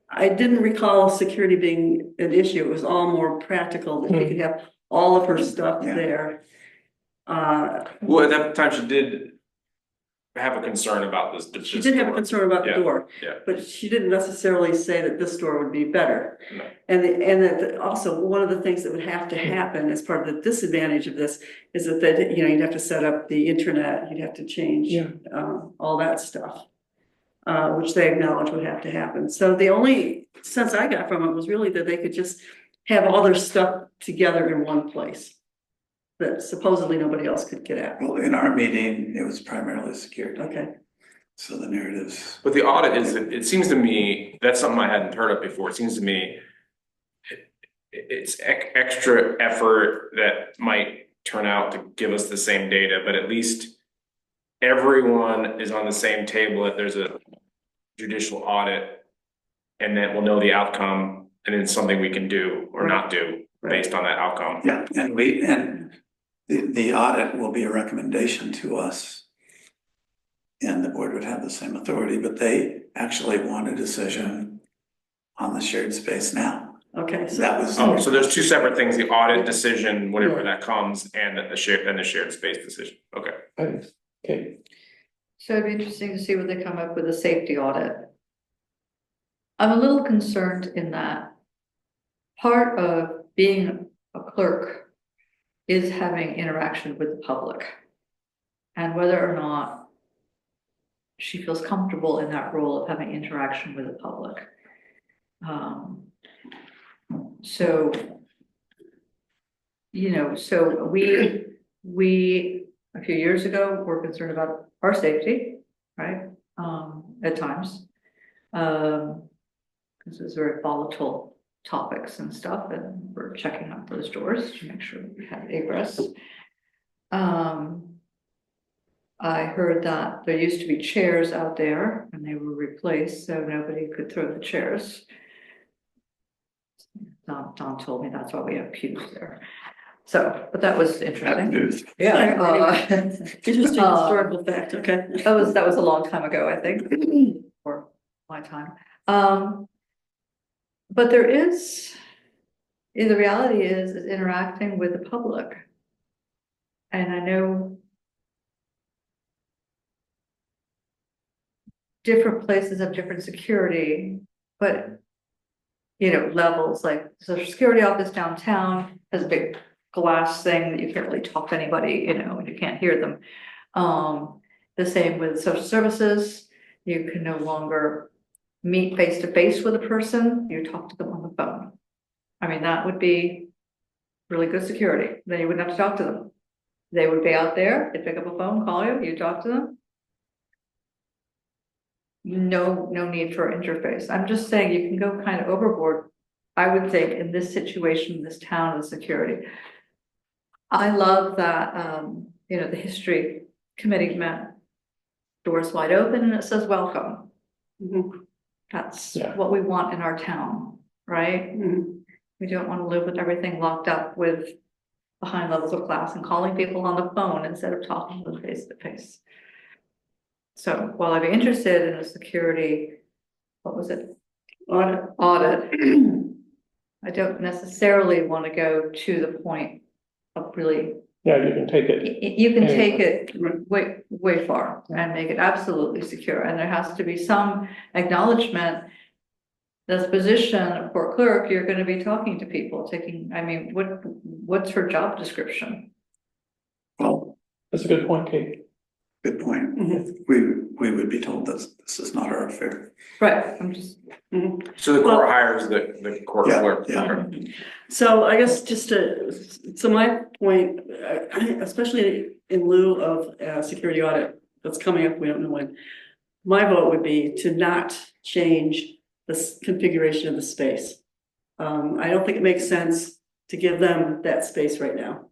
S3: I didn't recall security being an issue. It was all more practical, that we could have all of her stuff
S4: Yeah.
S3: there.
S7: Well, at that time, she did have a concern about this.
S3: She did have a concern about the
S7: Yeah,
S3: door.
S7: yeah.
S3: But she didn't necessarily say that this door would be better.
S7: No.
S3: And that also, one of the things that would have to happen as part of the disadvantage of this is that, you'd have to set up the internet, you'd have to change
S1: Yeah.
S3: all that stuff. Which they acknowledge would have to happen. So the only sense I got from it was really that they could just have all their stuff together in one place. That supposedly nobody else could get at.
S4: Well, in our meeting, it was primarily security,
S3: Okay,
S4: so the narratives.
S7: But the audit is, it seems to me, that's something I hadn't heard of before. It seems to me it's extra effort that might turn out to give us the same data, but at least everyone is on the same table if there's a judicial audit, and then we'll know the outcome, and then something we can do or not do based on that outcome.
S4: Yeah, and the audit will be a recommendation to us. And the board would have the same authority, but they actually want a decision on the shared space now.
S3: okay, so
S4: That was.
S7: Oh, so there's two separate things, the audit decision, whenever that comes, and the shared space decision. Okay.
S1: Okay,
S2: So it'd be interesting to see what they come up with a safety audit. I'm a little concerned in that part of being a clerk is having interaction with the public. And whether or not she feels comfortable in that role of having interaction with the public. So, so we a few years ago were concerned about our safety, right? At times. This is very volatile topics and stuff, and we're checking out those doors to make sure we have egress. I heard that there used to be chairs out there and they were replaced, so nobody could throw the chairs. Don told me that's why we have pews there. So, but that was interesting.
S4: News.
S2: Yeah.
S3: interesting historical fact, okay.
S2: That was a long time ago, I think, or my time. But the reality is interacting with the public. And I know different places have different security, but levels, like social security office downtown has a big glass thing that you can't really talk to anybody, and you can't hear them. The same with social services, you can no longer meet face to face with a person, you talk to them on the phone. I mean, that would be really good security, then you wouldn't have to talk to them. They would be out there, they'd pick up a phone, call you, you talk to them. No need for interface. I'm just saying you can go kind of overboard, I would think, in this situation, this town of security. I love that, the history committee met, doors wide open, and it says welcome.
S3: Mhm,
S2: That's
S1: Yeah.
S2: what we want in our town, right?
S3: mhm.
S2: We don't want to live with everything locked up with behind levels of class and calling people on the phone instead of talking to them face to face. So while I'd be interested in a security, what was it? Audit. I don't necessarily want to go to the point of really,
S1: yeah, you can take it.
S2: you can take it way far and make it absolutely secure. And there has to be some acknowledgement. This position of court clerk, you're going to be talking to people, what's her job description?
S4: Well,
S1: That's a good point, Kate.
S4: good point.
S3: Mhm.
S4: We would be told that this is not our affair.
S2: Right, I'm just,
S7: So the court hires the court
S4: Yeah,
S7: clerk.
S4: yeah.
S7: Okay.
S3: So I guess so my point, especially in lieu of a security audit that's coming up, we don't know when. My vote would be to not change the configuration of the space. I don't think it makes sense to give them that space right now.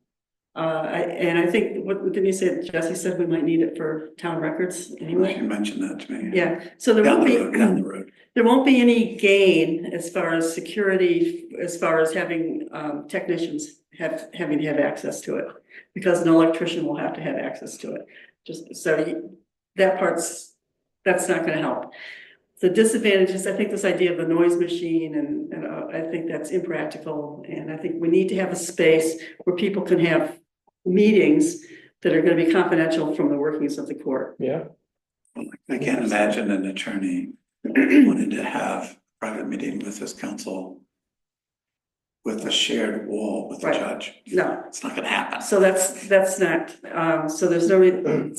S3: And I think, what did you say, Jesse said we might need it for town records
S4: You
S3: anyway?
S4: mentioned that to me.
S3: Yeah, so there
S4: Down
S3: won't
S4: the road,
S3: be,
S4: down the road.
S3: there won't be any gain as far as security, as far as having technicians having to have access to it. Because an electrician will have to have access to it, just so that that's not gonna help. The disadvantages, I think this idea of a noise machine and I think that's impractical. And I think we need to have a space where people can have meetings that are gonna be confidential from the workings of the court.
S1: Yeah,
S4: I can't imagine an attorney wanting to have a private meeting with his counsel with a shared wall with the
S3: Right.
S4: judge.
S3: No,
S4: It's not gonna happen.
S3: so that's not, so there's no reason.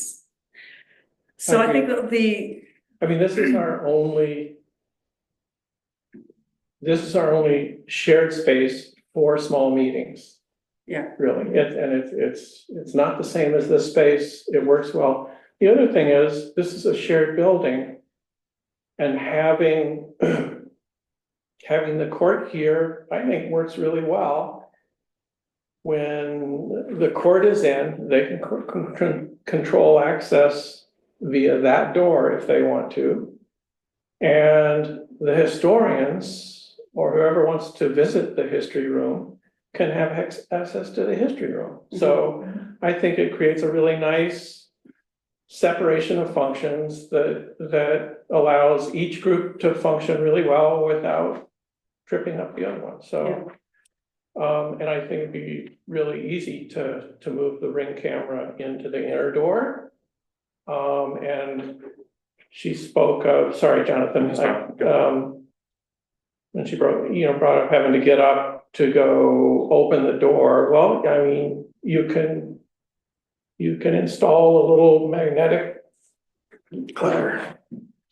S3: So I think that
S1: I mean, this is our only shared space for small meetings.
S3: Yeah.
S1: Really, it's not the same as this space, it works well. The other thing is, this is a shared building. And having the court here, I think works really well. When the court is in, they can control access via that door if they want to. And the historians, or whoever wants to visit the history room, can have access to the history room. So I think it creates a really nice separation of functions that allows each group to function really well without tripping up the other one, so. And I think it'd be really easy to move the Ring camera into the inner door. And she spoke of, sorry, Jonathan, when she brought up having to get up to go open the door. Well, I mean, you can install a little magnetic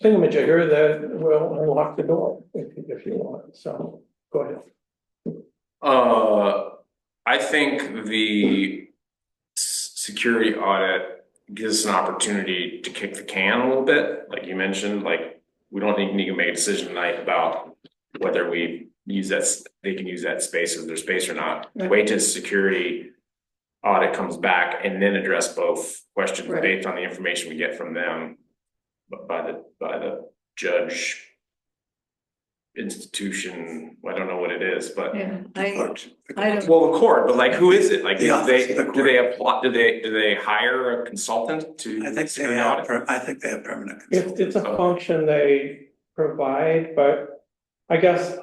S1: thingamajigger that will unlock the door if you want, so go ahead.
S7: I think the security audit gives us an opportunity to kick the can a little bit, like you mentioned, like we don't need to make a decision tonight about whether we use that, they can use that space as their space or not.
S3: Right.
S7: Wait till security audit comes back and then address both questions
S3: Right.
S7: based on the information we get from them by the judge institution. I don't know what it is, but
S2: Yeah, I don't,
S7: well, the court, but like, who is it? Like,
S4: The office of the
S7: do they apply, do they hire a consultant to?
S4: I think they
S7: security
S4: have,
S7: audit?
S4: I think they have permanent
S1: It's
S4: consultants.
S1: a function they provide, but I guess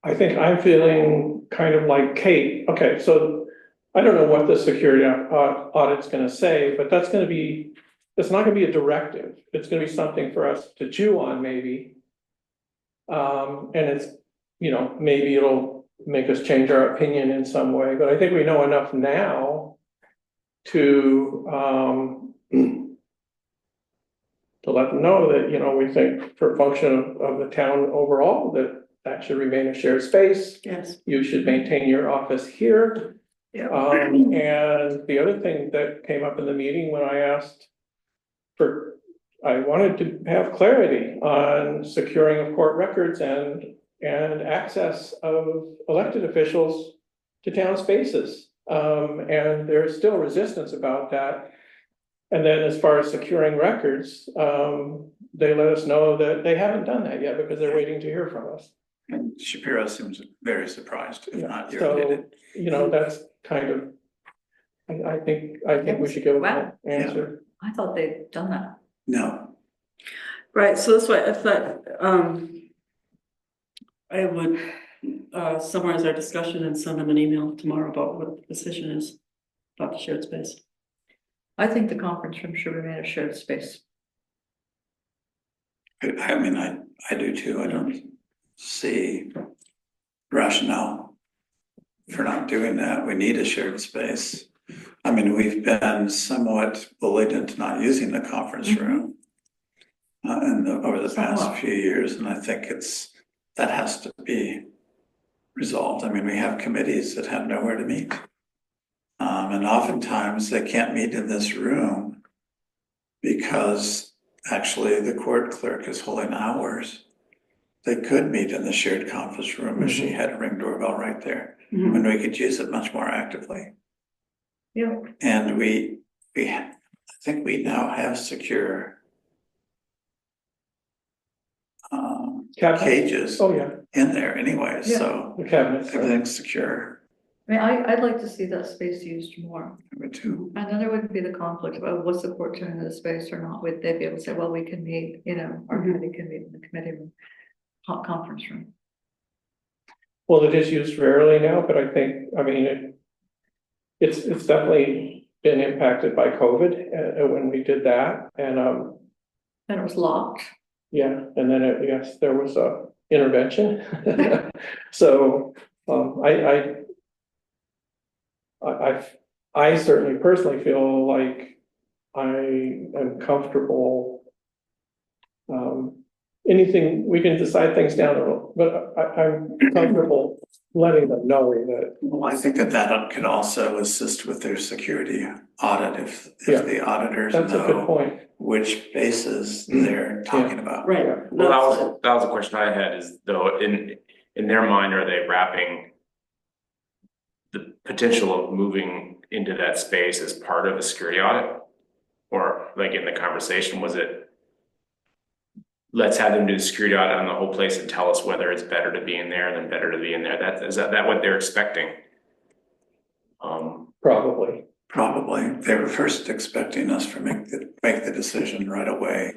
S1: I think I'm feeling kind of like Kate. Okay, so I don't know what the security audit's gonna say, but it's not gonna be a directive. It's gonna be something for us to chew on maybe. And it's, maybe it'll make us change our opinion in some way, but I think we know enough now to let them know that, we think for function of the town overall, that should remain a shared space.
S3: yes,
S1: You should maintain your office here.
S3: yeah,
S1: And the other thing that came up in the meeting when I wanted to have clarity on securing of court records and access of elected officials to town spaces. And there's still resistance about that. And then as far as securing records, they let us know that they haven't done that yet because they're waiting to hear from us.
S4: And Shapiro seems very surprised, if not
S1: So,
S4: irritated.
S1: that's kind of, I think we should give them an answer.
S2: I thought they'd done that.
S4: No,
S3: right, so that's why I thought, I would, summarize our discussion and send them an email tomorrow about what the position is about the shared space.
S2: I think the conference room should remain a shared space.
S4: I mean, I do too. I don't see rationale for not doing that. We need a shared space. I mean, we've been somewhat bullied into not using the conference room over the past
S2: Somewhat.
S4: few years, and I think that has to be resolved. I mean, we have committees that have nowhere to meet. And oftentimes they can't meet in this room because actually the court clerk is holding hours. They could meet in the shared conference room if she had a Ring doorbell right there.
S3: Mhm.
S4: when we could use it much more actively.
S2: Yeah,
S4: And I think we now have secure
S1: Cabinets?
S4: cages
S1: Oh, yeah,
S4: in there anyway, so
S1: the cabinets.
S4: everything's secure.
S2: I mean, I'd like to see that space used more.
S4: Number two,
S2: And then there wouldn't be the conflict of what's the court turning the space or not, would they be able to say, well, we can meet, you know, our
S3: Mhm.
S2: committee can meet in the committee room, conference room.
S1: Well, it is used rarely now, but I think, I mean, it's definitely been impacted by COVID, when we did that, and,
S2: And it was locked.
S1: yeah, and then, yes, there was a intervention. So, I certainly personally feel like I am comfortable. Anything, we can decide things down the road, but I'm comfortable letting them know that,
S4: well, I think that could also assist with their security audit
S1: Yeah.
S4: if the auditors
S1: that's a good
S4: know
S1: point.
S4: which bases they're talking about.
S3: Right.
S1: Yeah.
S7: Well, that was a question I had, is though, in their mind, are they wrapping the potential of moving into that space as part of a security audit? Or like in the conversation, was it, let's have them do the security audit on the whole place and tell us whether it's better to be in there than better to be in there? Is that what they're expecting?
S1: Probably.
S4: Probably, they were first expecting us to make the decision right away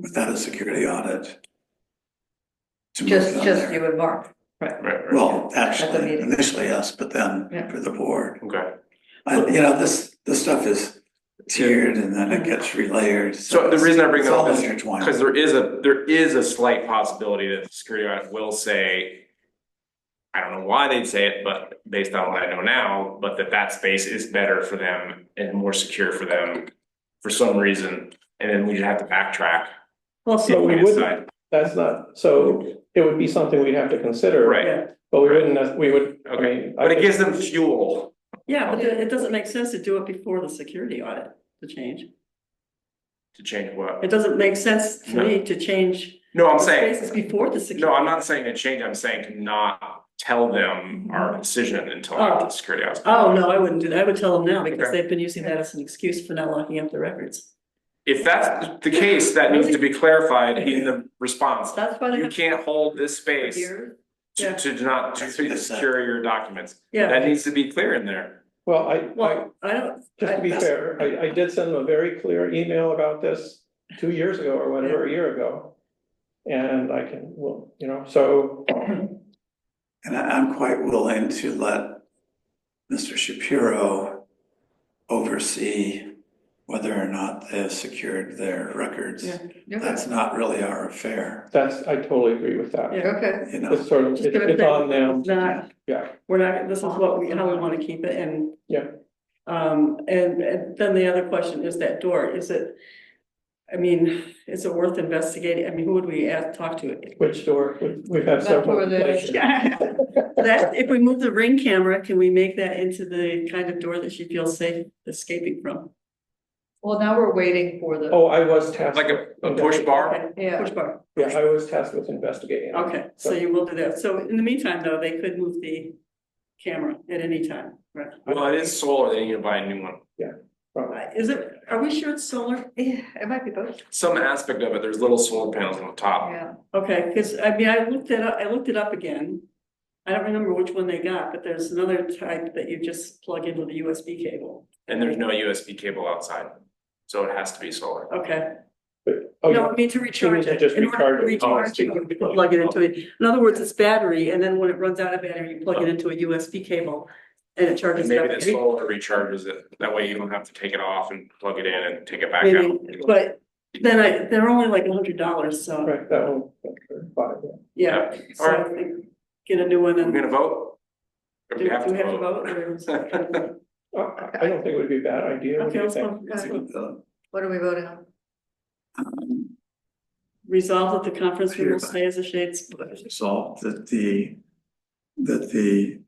S4: without a security audit. To move them
S2: Just
S4: there.
S2: you and Mark.
S7: Right,
S4: Well,
S2: At the
S4: actually,
S2: meeting.
S4: initially us, but then
S2: Yeah.
S4: for the board.
S7: okay.
S4: This stuff is tiered and then it gets relayered.
S7: So the reason I bring
S4: it's
S7: that
S4: all
S7: up is
S4: intertwined.
S7: because there is a slight possibility that the security audit will say, I don't know why they'd say it, but based on what I know now, but that space is better for them and more secure for them for some reason, and then we just have to backtrack.
S3: Well,
S1: So
S3: so,
S1: we
S7: Point
S1: wouldn't,
S7: aside.
S1: that's not, so it would be something we'd have to consider.
S7: Right,
S3: yeah,
S1: But we wouldn't, we would, I
S7: okay,
S1: mean.
S7: but it gives them fuel
S3: yeah, but it doesn't make sense to do it before the security audit to change.
S7: to change what?
S3: It doesn't make sense to me to change
S7: No, I'm
S3: the
S7: saying,
S3: spaces before the security.
S7: no, I'm not saying to change, I'm saying to not tell them our decision until after the security audit.
S3: Oh, no, I wouldn't do that. I would tell them now because
S7: Okay.
S3: they've been using that as an excuse for not locking up the records.
S7: If that's the case, that needs to be clarified in the response.
S2: That's why they
S7: You
S2: have.
S7: can't hold this space
S2: Years.
S3: Yeah.
S7: to not,
S4: That's what
S7: to
S4: they said.
S7: secure your documents.
S3: Yeah.
S7: That needs to be clear in there.
S1: Well,
S3: Well, I don't.
S1: just to be fair, I did send them a very clear email about this 2 years ago or whatever, a year ago. And I can, well, you know, so,
S4: And I'm quite willing to let Mr. Shapiro oversee whether or not they've secured their records.
S3: Yeah.
S4: That's not really our affair,
S1: I totally agree with that.
S3: Yeah.
S2: Okay,
S4: you know.
S1: It's sort of,
S3: Just give it
S1: it's
S3: back.
S1: on them,
S3: It's not,
S1: yeah,
S3: we're not, this is what how we wanna keep it and.
S1: Yeah.
S3: And then the other question is that door, is it worth investigating? I mean, who would we talk to?
S1: which door, we've had
S2: That's
S1: several.
S2: where the-
S1: places.
S3: That, if we move the Ring camera, can we make that into the kind of door that she feels safe escaping from?
S2: well, now we're waiting for the,
S1: Oh, I was tasked.
S7: Like a
S1: with
S7: push bar?
S3: Okay,
S2: Yeah.
S3: push bar.
S1: Yeah, I was tasked with investigating.
S3: Okay, so you will do that. So in the meantime, though, they could move the camera at any time, right?
S7: Well, it is solar, they need to buy a new one.
S1: Probably.
S3: Is it, are we sure it's solar?
S2: yeah, it might be both,
S7: Some aspect of it, there's little solar panels on the top.
S2: yeah.
S3: Okay, because I looked it up again. I don't remember which one they got, but there's another type that you just plug into the USB cable.
S7: And there's no USB cable outside, so it has to be solar.
S3: Okay,
S1: Oh,
S3: no,
S1: yeah,
S3: I mean to recharge
S1: to
S3: it.
S1: just
S3: In order to
S1: recharge it.
S3: recharge it, you plug it into it. In other words, it's battery, and then when it runs out of battery, you plug it into a USB cable and it charges
S7: And
S3: it
S7: maybe
S3: up.
S7: the solar recharges it, that way you don't have to take it off and plug it in and take it back out.
S3: Maybe, but then they're only like $100, so,
S1: right, that one, fine, yeah.
S3: yeah. So I think get a new one
S7: We're
S3: and.
S7: gonna vote? Or
S3: Do
S7: we have
S3: we
S7: to
S3: have to
S7: vote?
S3: vote or is it-
S1: I don't think it would be a bad idea. What do
S3: Okay,
S1: you
S3: let's
S1: think?
S3: vote.
S2: What are we voting on?
S3: Resolve that the conference room will stay as a shade.
S4: Resolve that the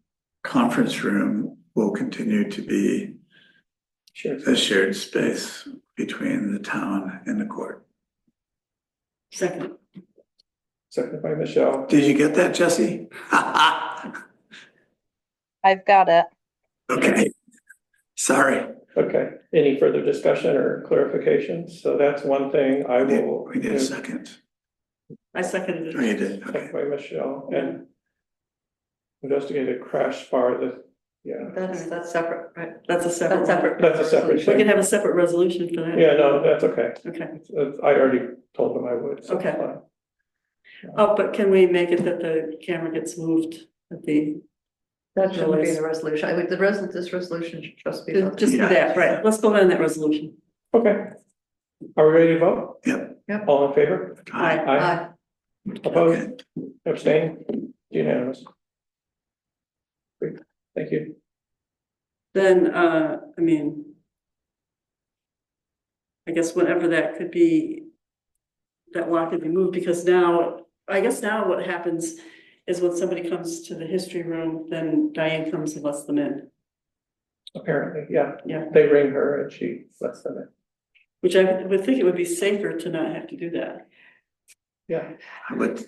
S4: conference room will continue to be
S1: Sure.
S4: a shared space between the town and the court.
S3: Second,
S1: Seconded by Michelle.
S4: Did you get that, Jesse?
S5: I've got it.
S4: Okay. Sorry,
S1: Okay, any further discussion or clarifications? So that's one thing I will.
S4: we need a second.
S3: I seconded
S4: Oh, you
S3: it.
S4: did, okay.
S1: Second by Michelle, and investigated crash bar, yeah,
S2: That's separate, right?
S3: That's a separate.
S2: That's separate.
S1: That's a separate
S3: We can have a separate resolution for that.
S1: yeah, no, that's okay.
S3: Okay.
S1: I already told them I would, so it's
S3: Okay.
S1: fine.
S3: Oh, but can we make it that the camera gets moved at the,
S2: That shouldn't be
S3: Noise.
S2: the resolution. I mean, this resolution should just be.
S3: just do that, right? Let's vote on that resolution.
S1: Okay. Are we ready to vote?
S4: Yep.
S2: Yep.
S1: All in favor?
S3: Aye.
S1: Aye. Opposed? Abstain? Unanimous. Great, thank you.
S3: Then, I mean, I guess whenever that could be, that lot could be moved, because now, I guess now what happens is when somebody comes to the history room, then Diane comes and lets them in.
S1: Apparently, yeah.
S3: Yeah.
S1: They ring her and she lets them in.
S3: Which I would think it would be safer to not have to do that.
S1: Yeah,
S4: I would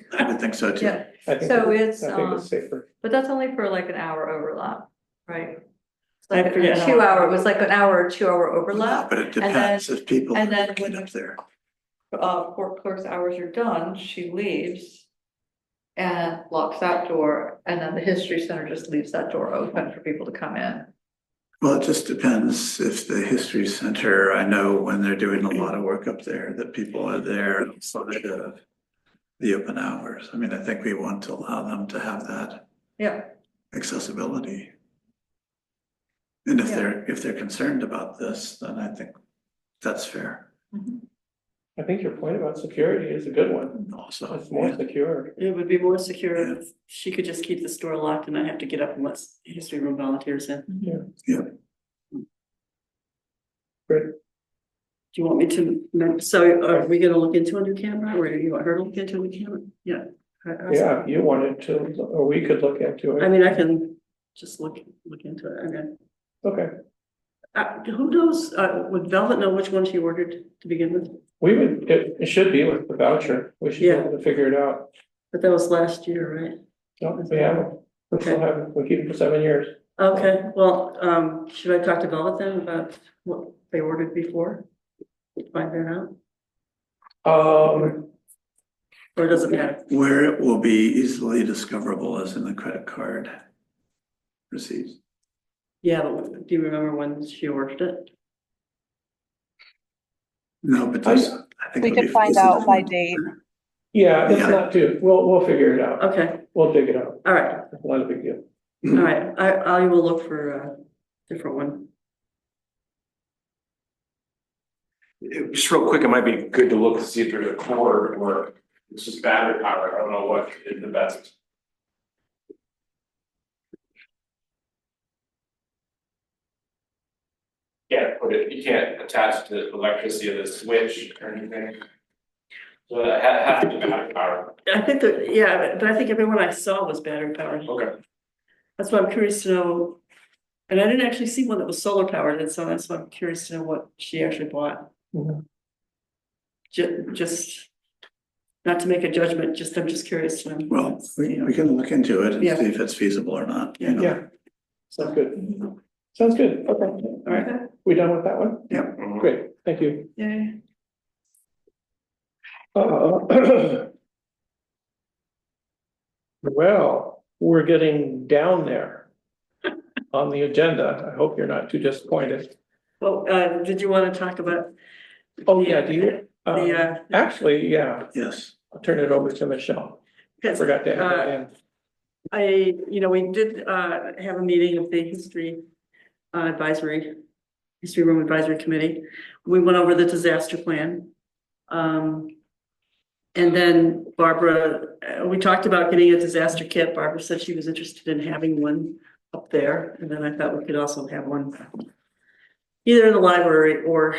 S4: think so too.
S2: Yeah,
S1: I think,
S2: So
S1: I
S2: it's,
S1: think it's safer.
S2: but that's only for like an hour overlap, right? It's
S3: I
S2: like
S3: forget
S2: a
S3: how-
S2: 2 hour, it was like an hour or 2 hour overlap.
S4: But it
S2: and
S4: depends if people
S2: and then
S4: get
S2: when-
S4: up there.
S2: Court clerk's hours are done, she leaves. And locks that door, and then the history center just leaves that door open for people to come in.
S4: Well, it just depends if the history center, I know when they're doing a lot of work up there, that people are there outside of the open hours. I mean, I think we want to allow them to have that
S2: Yeah,
S4: accessibility. And if
S2: Yeah.
S4: if they're concerned about this, then I think that's fair
S1: I think your point about security is a good one.
S4: also.
S1: It's more
S4: Yeah.
S1: secure.
S3: It would be more secure if she could just keep this door locked and not have to get up and let history room volunteers in.
S1: Great.
S3: Do you want me to, so are we gonna look into a new camera, or do you want her to look into a new camera? Yeah.
S1: Yeah, if you wanted to, or we could look into
S3: I
S1: it.
S3: mean, I can just look into it, okay.
S1: Okay,
S3: Who knows, would Velvet know which one she ordered to begin with?
S1: we would, it should be with the voucher. We should be
S3: Yeah.
S1: able to figure it out.
S3: But that was last year, right?
S1: No, we haven't. We still haven't. We keep it for 7 years.
S3: Okay, well, should I talk to Velvet then about what they ordered before? Find that out, or does it matter?
S4: Where it will be easily discoverable is in the credit card receipts.
S3: Yeah, but do you remember when she ordered it?
S4: No, but there's, I think.
S5: We
S4: it'll
S5: could
S4: be
S5: find out by
S4: feasible.
S5: date.
S1: Yeah, it's
S4: Yeah.
S1: not too, we'll figure it out.
S3: Okay,
S1: We'll dig it out.
S3: all right,
S1: It's not a big deal.
S3: all right, I will look for a different one.
S7: Just real quick, it might be good to look to see if there's a cord or it's just battery powered. I don't know what is the best. You can't attach the electricity of the switch or anything. So that has to be battery powered.
S3: I think that, yeah, but I think everyone I saw was battery powered.
S7: Okay.
S3: That's why I'm curious to know. And I didn't actually see one that was solar powered, and so that's why I'm curious to know what she actually bought.
S1: Mhm.
S3: Just not to make a judgment, I'm just curious to know.
S4: Well, we can look into it and
S3: Yeah.
S4: see if it's feasible or not. you know.
S1: Yeah. Sounds good. Sounds good. Okay, all right.
S2: Okay.
S1: We done with that one?
S7: Mhm.
S1: Great, thank you.
S2: yeah.
S1: Well, we're getting down there on the agenda. I hope you're not too disappointed.
S3: Well, did you want to talk about?
S1: Oh, yeah, do you?
S3: The,
S1: Actually, yeah,
S4: Yes,
S1: I'll turn it over to Michelle. I forgot to add that in.
S3: We did have a meeting of the history room advisory committee. We went over the disaster plan. And then Barbara, we talked about getting a disaster kit. Barbara said she was interested in having one up there. And then I thought we could also have one either in the library or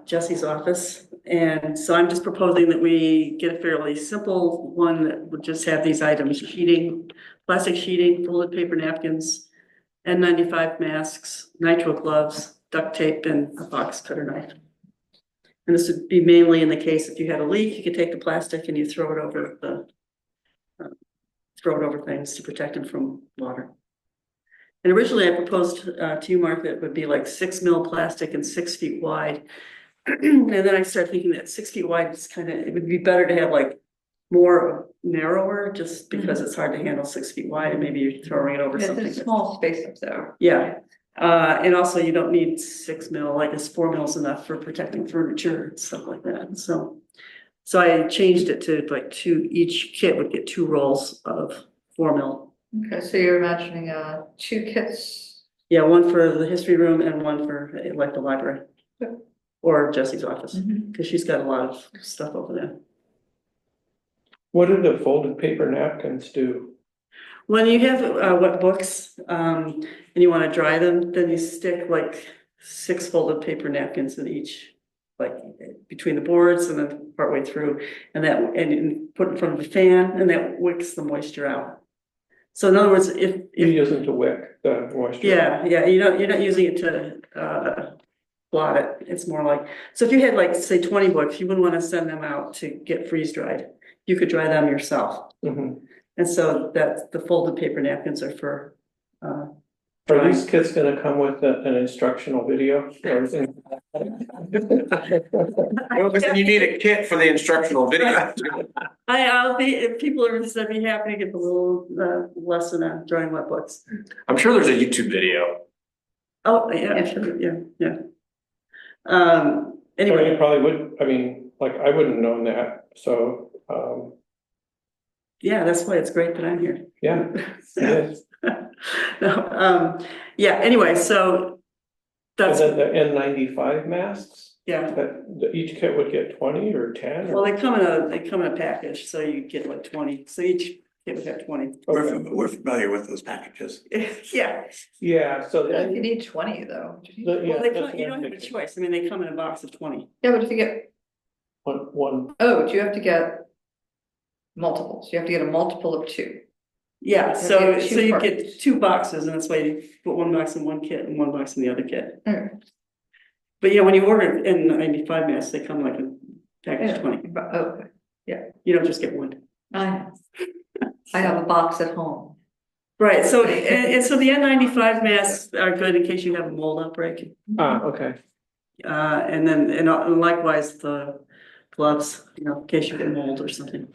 S3: Jesse's office. And so I'm just proposing that we get a fairly simple one that would just have these items: sheeting, plastic sheeting, folded paper napkins, N95 masks, nitrile gloves, duct tape, and a box cutter knife. And this would be mainly in the case if you had a leak, you could take the plastic and you throw it over things to protect them from water. And originally I proposed to you, Mark, that it would be like 6 mil plastic and 6 feet wide. And then I started thinking that 6 feet wide is kind of, it would be better to have like more narrower, just because it's hard to handle 6 feet wide and maybe you're throwing it over
S2: It's
S3: something.
S2: a small space up there.
S3: Yeah, and also you don't need 6 mil, like it's 4 mil is enough for protecting furniture and stuff like that, so. So I changed it to like each kit would get 2 rolls of 4 mil.
S2: Okay, so you're imagining, 2 kits.
S3: Yeah, one for the history room and one for like the library.
S2: Yep.
S3: Or Jesse's office,
S2: Mhm.
S3: because she's got a lot of stuff over there.
S1: What do the folded paper napkins do?
S3: When you have wet books, and you wanna dry them, then you stick like 6 folded paper napkins in each. Like between the boards and then partway through, and put in front of the fan, and that wicks the moisture out. So in other words,
S1: You
S3: if,
S1: use them to wick the moisture?
S3: yeah, you're not using it to blot it, it's more like, so if you had like, say 20 books, you wouldn't wanna send them out to get freeze dried. You could dry them yourself,
S1: Mhm.
S3: and so that the folded paper napkins are for
S1: Are these kits gonna come with an instructional video? Or is it-
S7: Well, but then you need a kit for the instructional video.
S3: I'll be, if people are just, I'd be happy to give a little lesson on drawing wet books.
S7: I'm sure there's a YouTube video.
S3: Oh, yeah, sure, yeah.
S1: I mean,
S3: Anyway,
S1: it probably would, I mean, like, I wouldn't have known that, so,
S3: yeah, that's why it's great that I'm here.
S1: yeah. it is.
S3: No, yeah, anyway, so
S1: And
S3: that's,
S1: then the N95 masks,
S3: yeah,
S1: each kit would get 20 or 10?
S3: well,
S1: or-
S3: they come in a package, so you get like 20, so each kit would have 20.
S4: We're familiar with those packages.
S3: Yeah,
S1: Yeah, so
S2: If you
S1: then,
S2: need 20 though.
S1: yeah,
S3: well,
S1: that's
S3: you
S1: what
S3: don't
S1: I'm
S3: have a
S1: thinking.
S3: choice, I mean, they come in a box of 20.
S2: Yeah, but if you get,
S1: One,
S2: do you have to get multiples? You have to get a multiple of 2.
S3: Yeah,
S2: Yeah,
S3: so,
S2: they have
S3: so
S2: two
S3: you
S2: parts.
S3: get 2 boxes, and that's why you put 1 box in one kit and 1 box in the other kit.
S2: Okay.
S3: But yeah, when you order N95 masks, they come like a package of 20.
S2: Okay,
S3: You don't just get one.
S2: I have a box at home.
S3: Right, so, and so the N95 masks are good in case you have a mold outbreak.
S1: okay.
S3: And then, and likewise, the gloves, in case you get mold or something,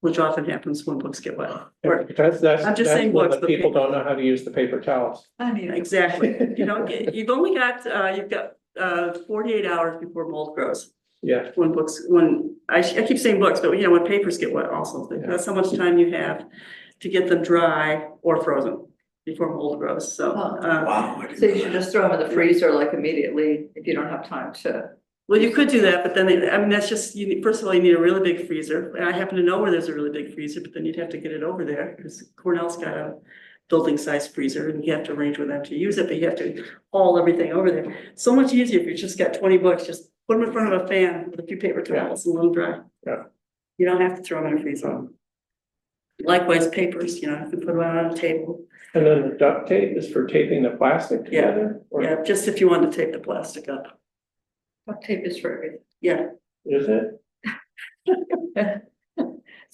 S3: which often happens when books get wet. Or-
S1: That's,
S3: I'm just saying
S1: when
S3: books,
S1: the
S3: but
S1: people
S3: paper.
S1: don't know how to use the paper towels.
S2: I need it.
S3: Exactly, you've only got, you've got 48 hours before mold grows.
S1: Yeah,
S3: When I keep saying books, but when papers get wet also,
S1: Yeah.
S3: that's how much time you have to get them dry or frozen before mold grows, so.
S2: Oh.
S4: Wow. I didn't
S2: So you
S4: know
S2: should
S4: that.
S2: just throw them in the freezer like immediately if you don't have time to.
S3: Well, you could do that, but then, that's just, first of all, you need a really big freezer, and I happen to know where there's a really big freezer, but then you'd have to get it over there, because Cornell's got a building size freezer, and you have to arrange with them to use it, but you have to haul everything over there. So much easier if you just got 20 books, just put them in front of a fan with a few paper towels and let them dry.
S1: Yeah.
S3: You don't have to throw them in a freezer. Likewise, papers, you can put them out on a table,
S1: and then the duct tape is for taping the plastic
S3: Yeah.
S1: together? Or
S3: yeah, just if you want to tape the plastic up,
S2: Duct tape is for everything.
S3: yeah.
S1: is it?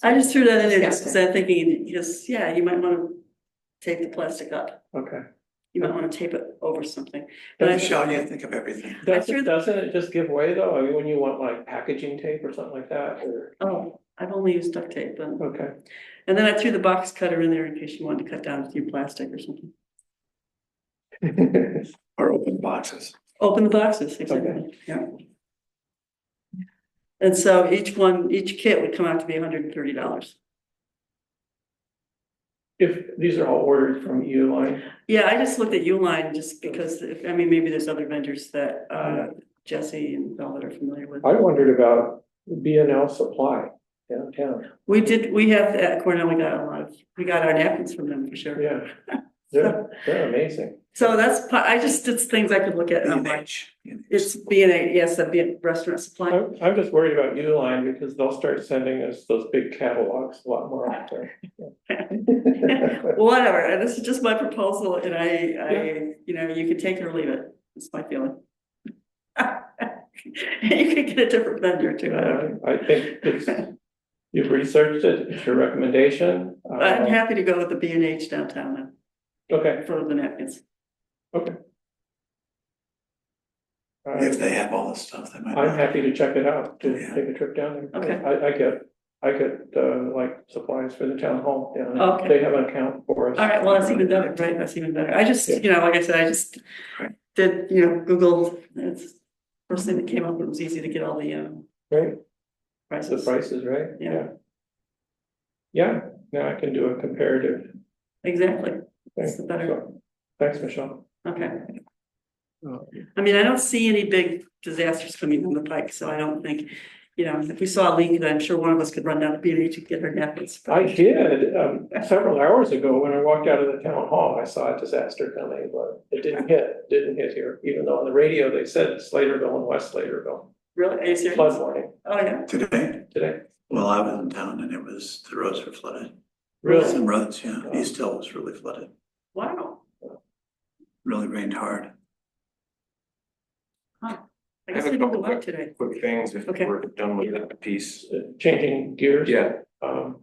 S3: I just threw that in there
S2: Yeah.
S3: just because I'm thinking, because, yeah, you might want to tape the plastic up.
S1: Okay.
S3: You might want to tape it over something. But I,
S4: Michelle, you think of everything.
S1: Doesn't it just give way though? I mean, when you want like packaging tape or something like that, or,
S3: oh, I've only used duct tape, but,
S1: okay.
S3: and then I threw the box cutter in there in case you wanted to cut down a few plastic or something.
S4: Or open boxes.
S3: Open the boxes, exactly, yeah. And so each kit would come out to be $130.
S1: If these are all ordered from Uline,
S3: Yeah, I just looked at Uline just because, maybe there's other vendors that, Jesse and Velvet are familiar with.
S1: I wondered about B&L Supply downtown.
S3: We have, at Cornell, we got our napkins from them for sure.
S1: Yeah, they're amazing.
S3: So it's things I could look at.
S4: B&H.
S3: It's B&A, yes, that'd be a restaurant supply.
S1: I'm just worried about Uline because they'll start sending us those big catalogs a lot more often.
S3: Whatever, and this is just my proposal, and you can take it or leave it, it's my feeling. You could get a different vendor too.
S1: I think you've researched it, it's your recommendation.
S3: I'm happy to go with the B&H downtown then.
S1: Okay,
S3: for the napkins.
S1: okay. All
S4: If
S1: right,
S4: they have all this stuff, they might.
S1: I'm happy to check it out, to
S4: Yeah.
S1: take a trip down there.
S3: Okay.
S1: I get, like supplies for the town hall down there.
S3: Okay.
S1: They have an account for us.
S3: All right, well, that's even better, right? That's even better. I just,
S1: Yeah.
S3: like I said, I just did, Google, it's first thing that came up, it was easy to get all the,
S1: Right, the
S3: prices.
S1: prices, right?
S3: Yeah.
S1: Yeah, now I can do a comparative
S3: Exactly,
S1: thing.
S3: That's the better.
S1: So, thanks, Michelle.
S3: okay. I mean, I don't see any big disasters coming down the pike, so I don't think, if we saw a leak, then I'm sure one of us could run down to B&H to get our napkins.
S1: I did, several hours ago when I walked out of the town hall, I saw a disaster coming, but it didn't hit here, even though on the radio they said Slaterville and West Slaterville,
S3: Really? Are you serious?
S1: flood warning
S3: Oh, yeah.
S4: Today,
S1: today.
S4: well, I was in town and the roads were flooded.
S1: Really?
S4: Some roads, yeah, East Hill was really flooded,
S3: Wow.
S4: really rained hard.
S3: I
S7: I
S3: guess
S7: have
S3: I
S7: a
S3: didn't
S7: couple
S3: go out today.
S7: quick things if
S3: Okay.
S7: we're done with that piece.
S1: Changing gears.
S7: Yeah,
S1: Um,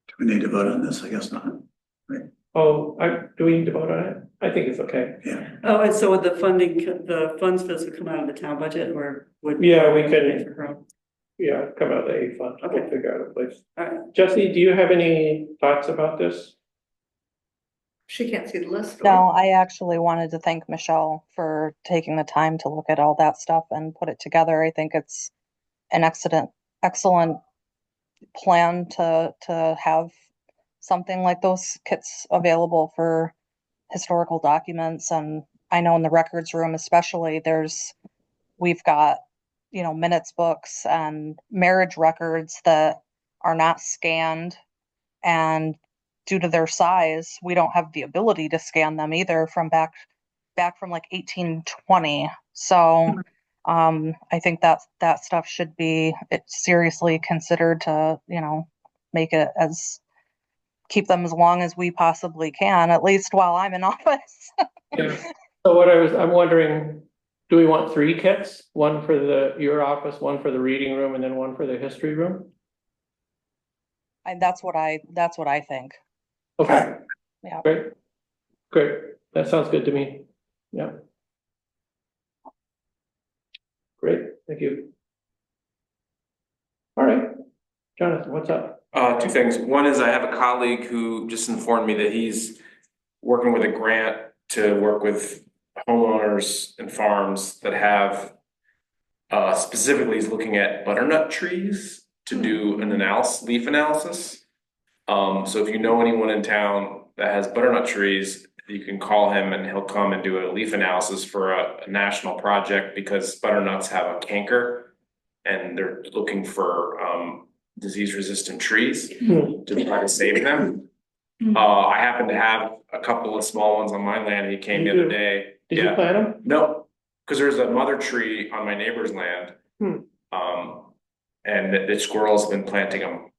S4: Do we need to vote on this? I guess not.
S1: do we need to vote on it? I think it's okay.
S4: Yeah,
S3: Oh, and so would the funds for this would come out of the town budget or would?
S1: Yeah, we
S3: pay
S1: can-
S3: for her own?
S1: Yeah, come out of the A fund, we'll
S3: Okay.
S1: figure out a place.
S3: All right.
S1: Jesse, do you have any thoughts about this?
S2: She can't see the list. or-
S5: No, I actually wanted to thank Michelle for taking the time to look at all that stuff and put it together. I think it's an excellent plan to have something like those kits available for historical documents. And I know in the records room especially, we've got, minutes books and marriage records that are not scanned, and due to their size, we don't have the ability to scan them either from back from like 1820. So I think that stuff should be seriously considered to, make it keep them as long as we possibly can, at least while I'm in office.
S1: Yeah. So I'm wondering, do we want 3 kits? One for your office, one for the reading room, and then one for the history room?
S5: And that's what I think.
S1: Okay.
S5: Yeah.
S1: Great, that sounds good to me, yeah. Great, thank you. All right, Jonathan, what's up?
S7: 2 things. One is I have a colleague who just informed me that he's working with a grant to work with homeowners and farms that have specifically he's looking at butternut trees to do an leaf analysis. So if you know anyone in town that has butternut trees, you can call him and he'll come and do a leaf analysis for a national project, because butternuts have a canker and they're looking for disease resistant trees to try to save them. I happen to have a couple of small ones on my land. He came the
S1: You
S7: other
S1: do?
S7: day.
S1: Did you plant them?
S7: No, because there's a mother tree on my neighbor's land. And the squirrels have been planting them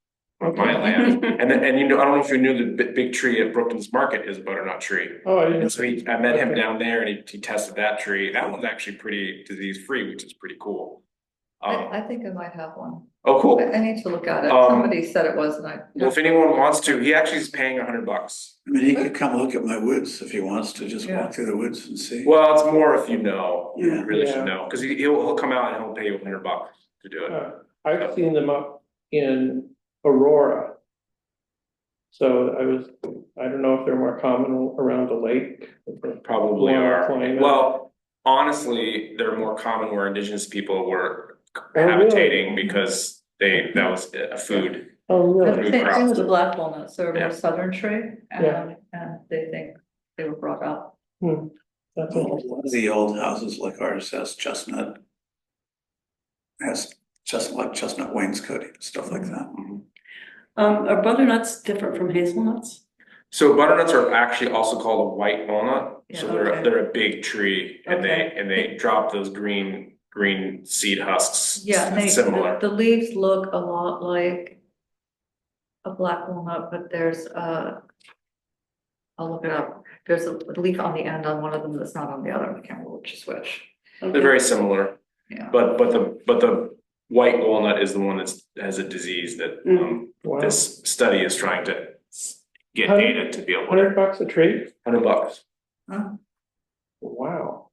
S7: on my land. And then, I don't know if you knew the big tree at Brookton's Market is a butternut tree.
S1: Oh, I
S7: And
S1: didn't.
S7: so I met him
S1: Okay.
S7: down there and he tested that tree. That one's actually pretty disease free, which is pretty cool.
S2: I think I might have one.
S7: Oh, cool.
S2: I need to look at it.
S7: Um,
S2: Somebody said it was and
S7: Well, if anyone wants to, he actually is paying $100.
S4: I mean, he could come look at my woods if he wants to, just
S2: Yeah.
S4: walk through the woods and see.
S7: Well, it's more if you know, you
S4: Yeah.
S7: really
S1: Yeah.
S7: should know, because he'll come out and he'll pay you $100 to do it.
S1: I've seen them up in Aurora. So I don't know if they're more common around the lake.
S7: Probably
S1: Warmer
S7: are.
S1: climate.
S7: Well, honestly, they're more common where indigenous people were
S1: Oh, really?
S7: habitating because that was a food.
S1: Oh, really?
S2: Same with the black walnuts, they're a
S7: Yeah.
S2: more southern tree,
S1: Yeah.
S2: and they think they were brought up.
S1: That's
S4: A
S1: interesting.
S4: lot of the old houses like ours has chestnut. Has just like chestnut wainscoting, stuff like that.
S3: Are butternuts different from hazelnuts?
S7: So butternuts are actually also called a white walnut. So
S2: Yeah,
S3: okay.
S7: they're a big tree and
S3: Okay.
S7: they drop those green seed husks.
S2: Yeah, and
S7: Similar.
S2: the leaves look a lot like a black walnut, but there's I'll look it up. There's a leaf on the end on one of them that's not on the other. I can't remember which is which.
S7: They're very similar,
S2: Yeah.
S7: but the white walnut is the one that has a disease that
S1: Wow.
S7: this study is trying to get
S1: Hundred-
S7: data to be able to,
S1: $100 a tree?
S7: $100.
S1: Wow.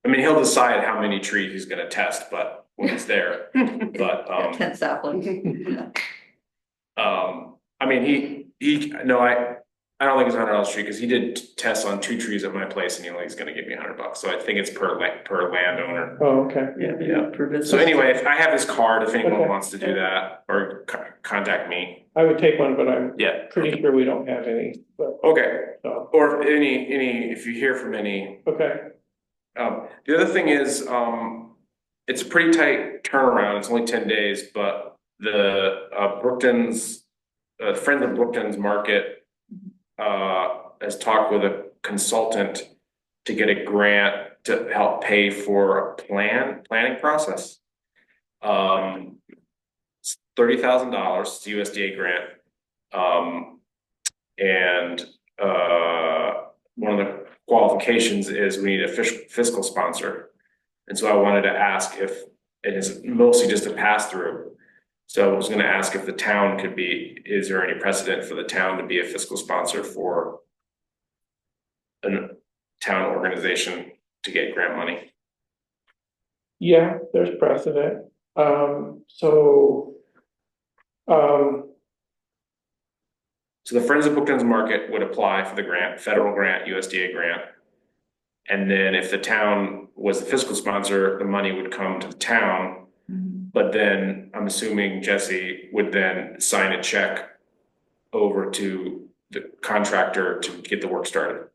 S7: I mean, he'll decide how many trees he's gonna test, but when he's there, but,
S2: Yeah, 10 saplings. Yeah.
S7: I mean, no, I don't think it's $100 a tree, cause he did tests on 2 trees at my place and he's gonna give me $100, so I think it's per landowner.
S1: Oh, okay.
S7: Yeah.
S3: Per visit.
S7: So anyway, if I have his card, if anyone
S1: Okay.
S7: wants to do that, or contact me,
S1: I would take one, but I'm
S7: yeah.
S1: pretty sure we don't have any, but,
S7: Okay,
S1: so,
S7: or if you hear from any.
S1: okay.
S7: The other thing is, it's a pretty tight turnaround, it's only 10 days, but the Brookton's, friend of Brookton's Market has talked with a consultant to get a grant to help pay for a planning process. It's $30,000, it's a USDA grant. And one of the qualifications is we need a fiscal sponsor. And so I wanted to ask if it is mostly just a pass through. So I was gonna ask if the town could be, is there any precedent for the town to be a fiscal sponsor for a town organization to get grant money?
S1: Yeah, there's precedent. So
S7: So the Friends of Brookton's Market would apply for the grant, federal grant, USDA grant. And then if the town was the fiscal sponsor, the money would come to the town. But then I'm assuming Jesse would then sign a check over to the contractor to get the work started,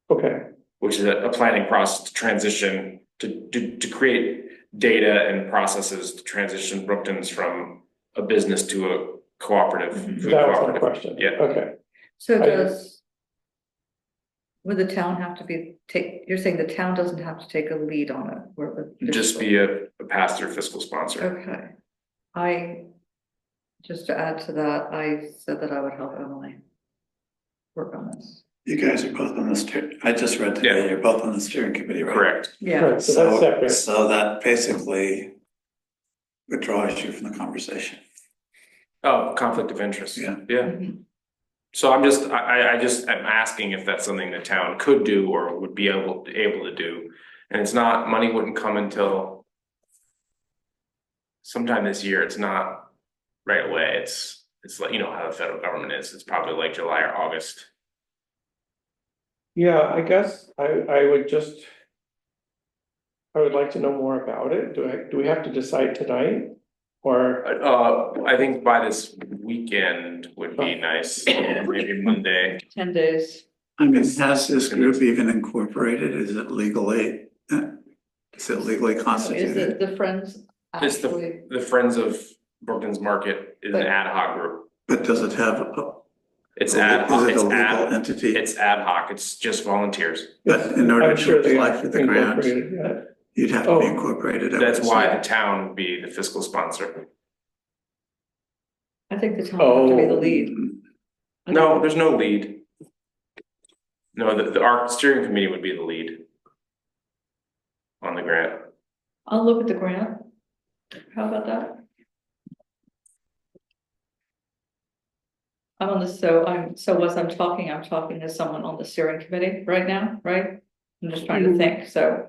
S1: okay,
S7: which is a planning process to transition, to create data and processes to transition Brookton's from a business to a cooperative, food
S1: that was my
S7: cooperative.
S1: question.
S7: Yeah.
S1: Okay,
S2: So would the town have to you're saying the town doesn't have to take a lead on it?
S7: Just be a pass-through fiscal sponsor.
S2: Okay. Just to add to that, I said that I would help Emily work on this.
S4: You guys are both on the I just read today,
S7: Yeah.
S4: you're both on the steering committee, right?
S7: Correct.
S2: Yeah,
S1: right, so that's separate.
S4: So that basically withdraws you from the conversation.
S7: Oh, conflict of interest.
S4: Yeah.
S7: Yeah.
S2: Mhm.
S7: So I'm asking if that's something the town could do or would be able to do. And it's not, money wouldn't come until sometime this year. It's not right away. It's like, you know how the federal government is. It's probably like July or August.
S1: Yeah, I guess I would like to know more about it. Do we have to decide tonight? Or,
S7: I think by this weekend would be nice, maybe Monday.
S2: 10 days.
S4: I mean, has this group even incorporated? Is it legally
S2: Is
S4: constituted?
S2: it the Friends
S7: It's
S2: actually?
S7: the Friends of Brookton's Market is an ad hoc group.
S4: But does it have,
S7: It's ad hoc,
S4: is it
S7: it's
S4: a legal
S7: ad,
S4: entity?
S7: it's ad hoc, it's just volunteers.
S4: But in order
S1: I'm sure
S4: to
S1: they
S4: apply
S1: are
S4: for the grant,
S1: incorporated yet.
S4: you'd have to be
S1: Oh.
S4: incorporated. I would
S7: That's why the
S4: assume.
S7: town would be the fiscal sponsor.
S2: I think the town would have to be the lead.
S7: No, there's no lead. No, our steering committee would be the lead on the grant.
S2: I'll look at the grant. How about that? I'm on the, so as I'm talking to someone on the steering committee right now, right? I'm just trying to think, so,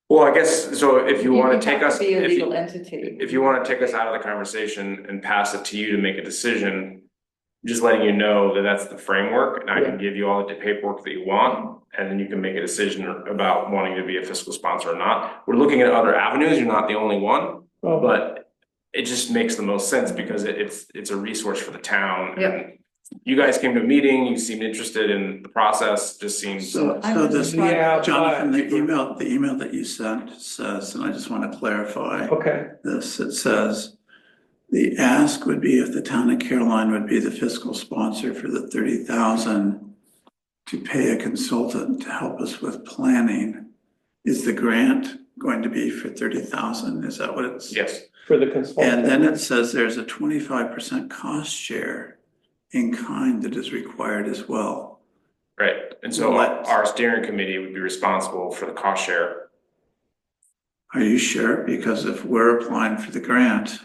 S7: Well, I guess, so if you wanna take us,
S2: Be a
S7: if
S2: legal
S7: you,
S2: entity.
S7: if you wanna take us out of the conversation and pass it to you to make a decision. Just letting you know that that's the framework and I can give you all the paperwork that you want. And then you can make a decision about wanting to be a fiscal sponsor or not. We're looking at other avenues, you're not the only one.
S1: Oh,
S7: But it just makes the most sense because it's a resource for the town.
S2: Yep.
S7: And you guys came to a meeting, you seemed interested in the process, just seems.
S4: So this,
S1: Yeah,
S4: Jonathan,
S1: but-
S4: the email that you sent says, and I just want to clarify
S1: okay,
S4: this, it says, the ask would be if the town of Caroline would be the fiscal sponsor for the 30,000 to pay a consultant to help us with planning. Is the grant going to be for 30,000? Is that what it's?
S7: Yes,
S1: for the consultant.
S4: And then it says there's a 25% cost share in kind that is required as well.
S7: right. And so
S4: What?
S7: our steering committee would be responsible for the cost share.
S4: Are you sure? Because if we're applying for the grant,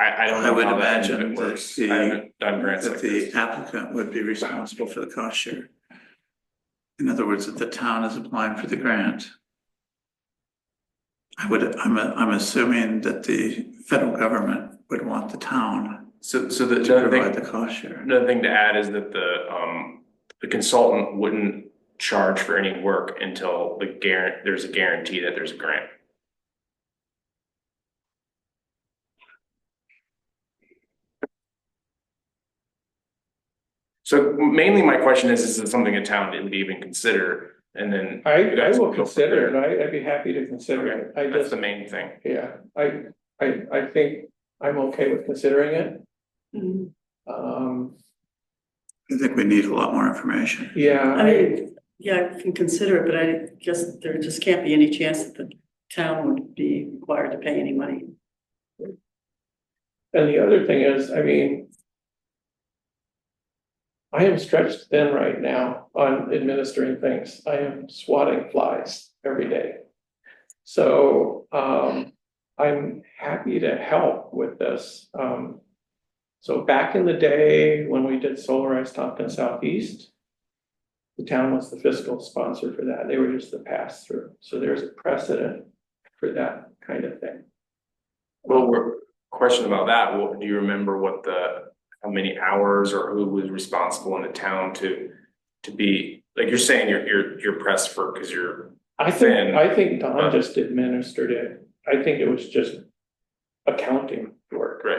S7: I don't
S4: I
S7: know
S4: would
S7: how that
S4: imagine
S7: end of it
S4: that
S7: works. I haven't done grants
S4: that
S7: like
S4: the
S7: this.
S4: applicant would be responsible for the cost share. In other words, that the town is applying for the grant. I'm assuming that the federal government would want the town
S7: So
S4: to
S7: the
S4: provide
S7: thing,
S4: the cost share.
S7: another thing to add is that the consultant wouldn't charge for any work until there's a guarantee that there's a grant. So mainly my question is it something a town would even consider? And then.
S1: I
S7: you guys
S1: will
S7: can go from
S1: consider
S7: there.
S1: it. I'd be happy to consider
S7: Okay,
S1: it. I
S7: that's
S1: just,
S7: the main thing.
S1: yeah, I think I'm okay with considering it.
S3: Mhm.
S4: I think we need a lot more information.
S1: Yeah,
S3: I mean, yeah, I can consider it, but I guess there just can't be any chance that the town would be required to pay any money.
S1: and the other thing is, I mean, I am stretched thin right now on administering things. I am swatting flies every day. So, I'm happy to help with this. So back in the day, when we did Solarize Tompkins Southeast, the town was the fiscal sponsor for that. They were just the pass-through. So there's a precedent for that kind of thing.
S7: Well, question about that, do you remember how many hours or who was responsible in the town to be, like you're saying, you're pressed for, because you're.
S1: I
S7: thin,
S1: think Don just administered it. I think it was just accounting work.
S7: Right.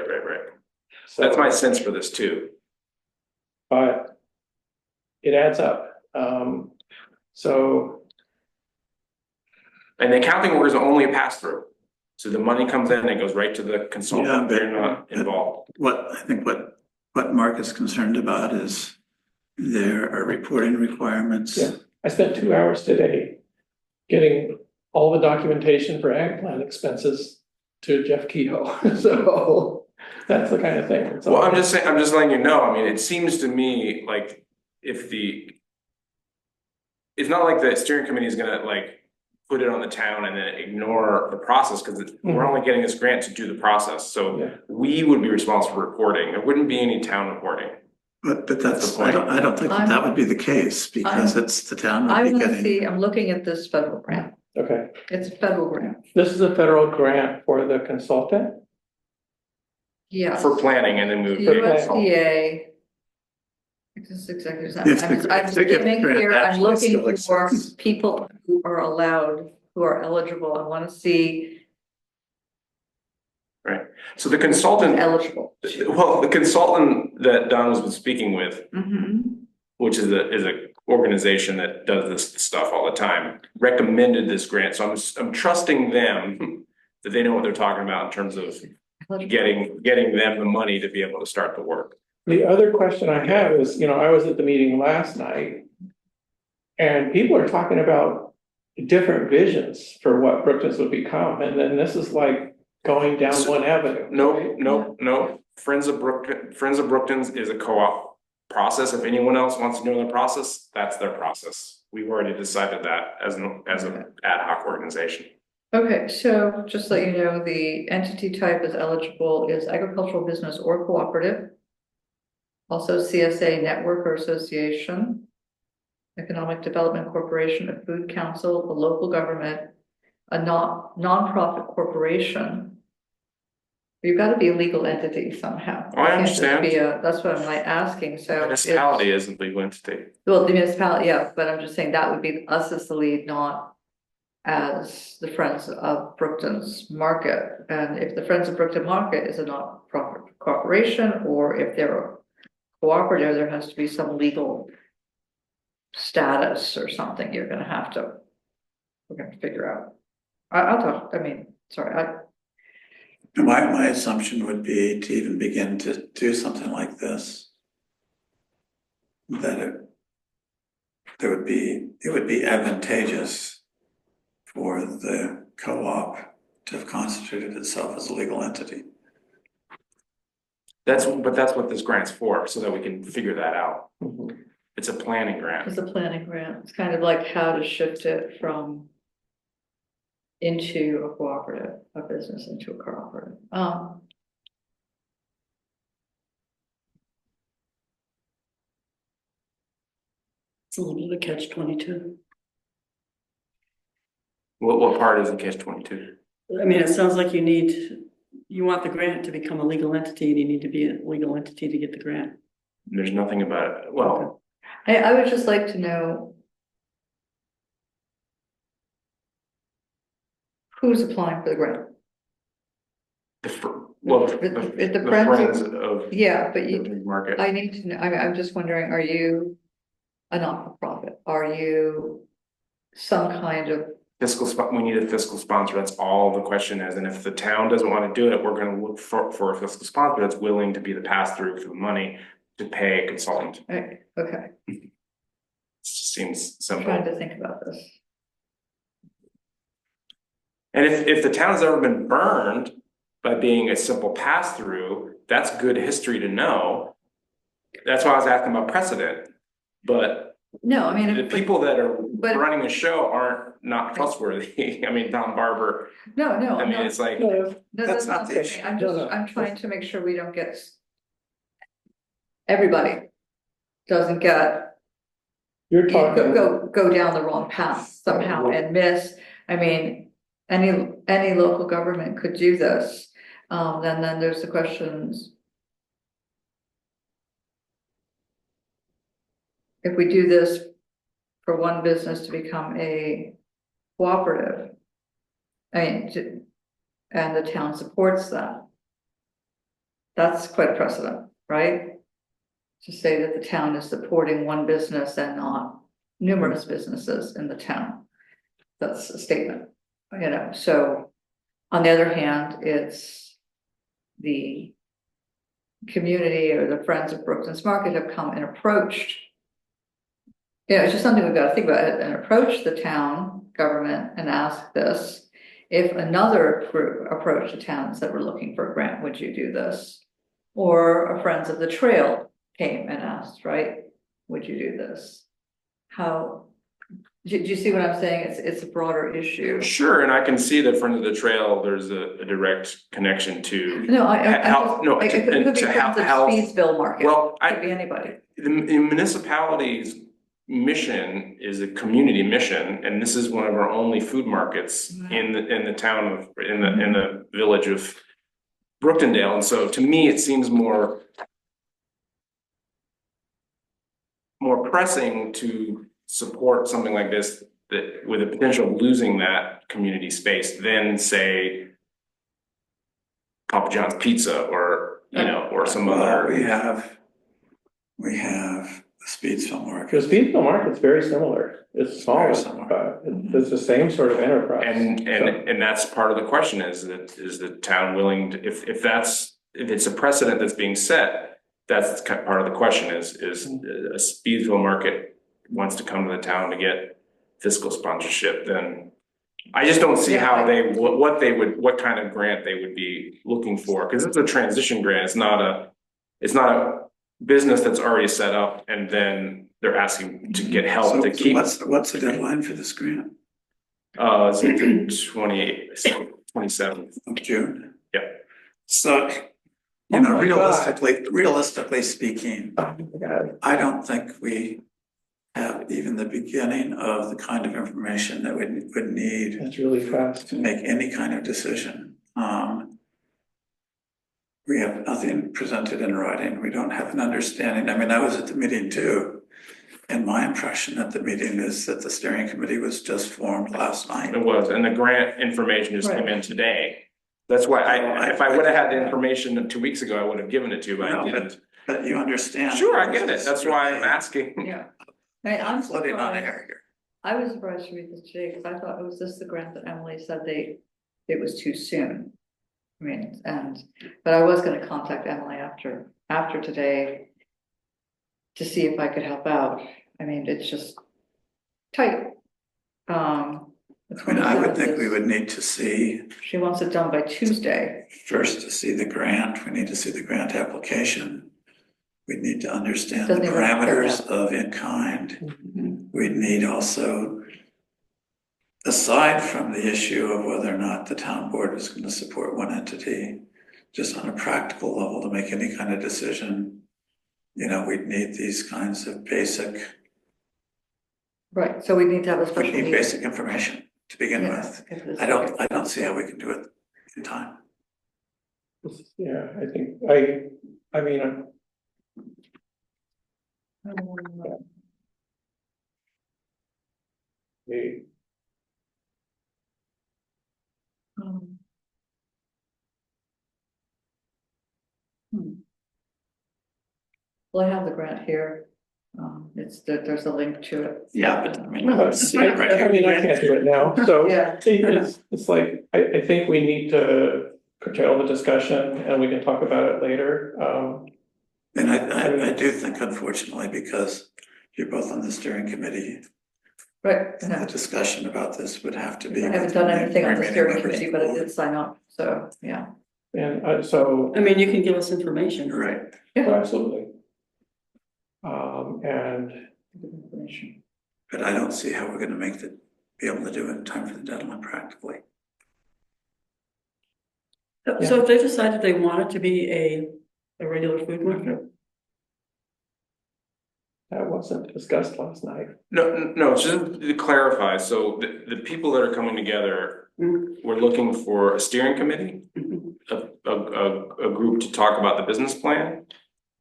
S1: So,
S7: That's my sense for this too.
S1: but it adds up. So,
S7: And the accounting work is only a pass-through. So the money comes in, it goes right to the
S4: Yeah,
S7: consultant,
S4: but-
S7: they're not involved.
S4: What Mark is concerned about is there are reporting requirements.
S1: Yeah. I spent 2 hours today getting all the documentation for ag plan expenses to Jeff Kehoe. So that's the kind of thing. It's
S7: Well,
S1: all-
S7: I'm just saying, I'm just letting you know, I mean, it seems to me like it's not like the steering committee is gonna like put it on the town and then ignore the process, because we're only getting this grant to do the process, so
S1: Yeah.
S7: we would be responsible for reporting, there wouldn't be any town reporting.
S4: But
S7: That's
S4: that's,
S7: the
S4: I
S7: point.
S4: don't think that would be the case, because it's the town
S2: I
S4: would be
S2: wanna
S4: getting.
S2: see, I'm looking at this federal grant.
S1: Okay,
S2: It's a federal grant.
S1: this is a federal grant for the consultant.
S2: Yeah.
S7: For planning, and then we would.
S1: For
S7: pay a
S1: planning.
S7: consultant.
S2: USDA. This executive,
S4: If
S2: I'm
S4: the-
S2: I'm
S4: if the
S2: skimming
S4: grant
S2: here, I'm
S4: actually
S2: looking
S4: still
S2: for
S4: exists.
S2: people who are allowed, who are eligible, I wanna see
S7: So the consultant,
S2: eligible.
S7: well, the consultant that Don was speaking with,
S2: Mhm.
S7: which is a organization that does this stuff all the time, recommended this grant, so I'm trusting them that they know what they're talking about in terms of
S2: Eligible.
S7: getting them the money to be able to start the work.
S1: The other question I have is, I was at the meeting last night. And people are talking about different visions for what Brookton's would become, and then this is like going down one avenue. right?
S7: No, Friends of Brookton's is a co-op process. If anyone else wants to know the process, that's their process. We've already decided that as an ad hoc organization.
S2: Okay, so just so you know, the entity type is eligible is agricultural business or cooperative. Also CSA network or association. Economic Development Corporation, a food council, a local government, a nonprofit corporation. You've got to be a legal entity somehow.
S7: Oh, I
S2: You can't just
S7: understand.
S2: be that's what I'm like asking, so.
S7: Municipality isn't legal entity.
S2: Well, the municipality, yeah, but I'm just saying that would be us as the lead, not as the Friends of Brookton's Market. And if the Friends of Brookton Market is a not-profit corporation, or if they're a cooperative, there has to be some legal status or something we're gonna have to figure out. I'll talk,
S4: My assumption would be to even begin to do something like this. That it would be advantageous for the co-op to have constituted itself as a legal entity.
S7: But that's what this grant's for, so that we can figure that out.
S1: Mhm.
S7: It's a planning grant.
S2: it's a planning grant, it's kind of like how to shift it from into a cooperative, a business into a cooperative.
S3: It's a little bit of a catch-22.
S7: What part is in catch 22?
S3: I mean, it sounds like you want the grant to become a legal entity, and you need to be a legal entity to get the grant.
S7: There's nothing about it. Well,
S2: I would just like to know who's applying for the grant.
S7: the
S2: Friends
S7: friends of
S2: Yeah, but
S7: the
S2: you,
S7: market.
S2: I need to know, I'm just wondering, are you a not-for-profit? Are you some kind of,
S7: We need a fiscal sponsor. That's all the question is. And if the town doesn't want to do it, we're gonna look for a fiscal sponsor that's willing to be the pass-through for the money to pay a consultant.
S2: okay,
S7: It just seems
S2: I'm trying
S7: simple.
S2: to think about this.
S7: And if the town has ever been burned by being a simple pass-through, that's good history to know. That's why I was asking about precedent. But
S2: No, I mean,
S7: the people that are
S2: but-
S7: running the show aren't not trustworthy. I mean, Tom Barber,
S2: no,
S7: I mean, it's like,
S2: No,
S4: That's not the
S2: okay.
S4: issue.
S2: I'm trying to make sure we don't get. Everybody doesn't get,
S1: You're talking.
S2: go down the wrong path somehow and miss. I mean, any local government could do this. Then there's the questions. If we do this for one business to become a cooperative. And the town supports that. That's quite a precedent, right? To say that the town is supporting one business and not numerous businesses in the town. That's a statement, so on the other hand, it's the community or the Friends of Brookton's Market have come and approached. It's just something we've got to think about and approach the town government and ask this. If another group approached the town and said, we're looking for a grant, would you do this? Or a Friends of the Trail came and asked, right? Would you do this? Do you see what I'm saying? It's a broader issue.
S7: sure, and I can see that Friends of the Trail, there's a direct connection to.
S2: No,
S7: It
S2: it could be Friends of Speedsville Market.
S7: Well,
S2: It could be anybody.
S7: the municipality's mission is a community mission, and this is one of our only food markets in the town of, in the village of Brooktondale, and so to me, it seems more pressing to support something like this that with the potential of losing that community space than say Papa John's Pizza or or some
S4: Well,
S7: other.
S4: we have the Speedsville
S1: The
S4: Market.
S1: Speedsville Market's very similar. It's smaller,
S4: Very similar.
S1: but it's the same sort of enterprise.
S7: And that's part of the question is the town willing to, if it's a precedent that's being set, that's part of the question is a Speedsville Market wants to come to the town to get fiscal sponsorship, then I just don't see how what kind of grant they would be looking for, because it's a transition grant. It's not a business that's already set up and then they're asking to get help
S4: So
S7: to keep.
S4: what's the deadline for this grant?
S7: It's the 27th.
S4: Of June?
S7: Yeah.
S4: So,
S1: Oh my
S4: realistically speaking,
S1: Oh my God.
S4: I don't think we have even the beginning of the kind of information that we would need
S1: That's really fast.
S4: to make any kind of decision. We have nothing presented in writing. We don't have an understanding. I mean, I was at the meeting too. And my impression at the meeting is that the steering committee was just formed last night.
S7: It was, and the grant information just came in today. That's why if I would have had the information 2 weeks ago, I would have given it to you, but I
S4: No,
S7: didn't.
S4: But you understand.
S7: Sure, I get it. That's why I'm asking.
S2: Yeah. I'm
S4: Floating on
S2: surprised.
S4: air here.
S2: I was surprised to read this today because I thought, was this the grant that Emily said it was too soon? I mean, but I was gonna contact Emily after today to see if I could help out. I mean, it's just tight.
S4: I would think we would need to see,
S2: She wants it done by Tuesday.
S4: first to see the grant, we need to see the grant application. We need to understand the
S2: Doesn't even have to
S4: parameters
S2: have-
S4: of in-kind. We need also, aside from the issue of whether or not the town board is going to support one entity, just on a practical level to make any kind of decision, we'd need these kinds of basic
S2: Right, so we need to have a
S4: We
S2: special
S4: need
S2: meeting.
S4: basic information to begin
S2: Yeah,
S4: with.
S2: if this-
S4: I don't see how we can do it in time.
S1: Yeah, I think, I mean, we,
S2: Um, hmm. Well, I have the grant here. There's a link to it.
S4: Yeah, but I mean,
S1: no,
S4: I see it right
S1: I mean, I
S4: here.
S1: can't do it now, so.
S2: Yeah.
S1: It's like, I think we need to curtail the discussion and we can talk about it later.
S4: And I do think unfortunately, because you're both on the steering committee,
S2: Right,
S4: the
S2: no,
S4: discussion about this would have to be.
S2: I haven't done anything on the
S4: remaining
S2: steering
S4: members
S2: committee,
S4: of
S2: but
S4: the
S2: I
S4: board.
S2: did sign up, so, yeah.
S1: And so,
S3: I mean, you can give us information.
S4: Right,
S1: absolutely. And
S2: Information.
S4: but I don't see how we're gonna be able to do it in time for the deadline practically.
S3: So if they decided they want it to be a regular food market,
S1: that wasn't discussed last night.
S7: No, just to clarify, so the people that are coming together,
S3: Mm.
S7: we're looking for a steering committee,
S3: Mhm.
S7: a group to talk about the business plan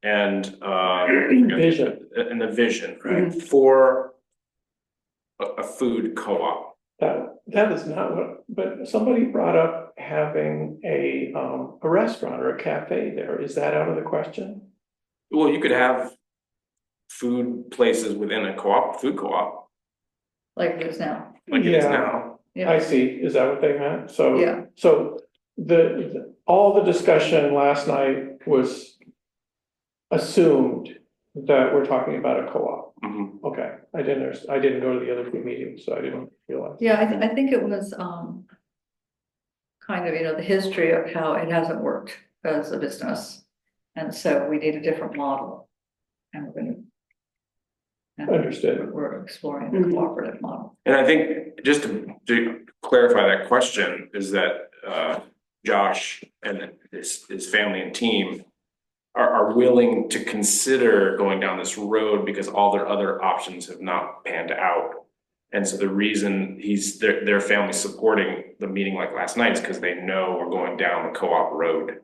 S7: and
S1: Vision,
S7: and the vision,
S4: Right.
S3: Mm-hmm.
S7: for a food co-op.
S1: that is not what, but somebody brought up having a restaurant or a cafe there. Is that out of the question?
S7: Well, you could have food places within a co-op, food co-op,
S2: Like it is now,
S7: like it is
S1: Yeah.
S7: now.
S1: I
S2: yeah,
S1: see, is that what they meant? So.
S2: Yeah.
S1: So all the discussion last night was assumed that we're talking about a co-op.
S7: Mhm.
S1: Okay, I didn't go to the other two meetings, so I didn't realize.
S2: yeah, I think it was, kind of, the history of how it hasn't worked as a business. And so we need a different model. And we're gonna. and
S1: Understood.
S2: We're exploring the
S3: Mhm.
S2: cooperative model.
S7: And I think, just to clarify that question, is that Josh and his family and team are willing to consider going down this road because all their other options have not panned out. And so the reason their family supporting the meeting like last night is because they know we're going down the co-op road.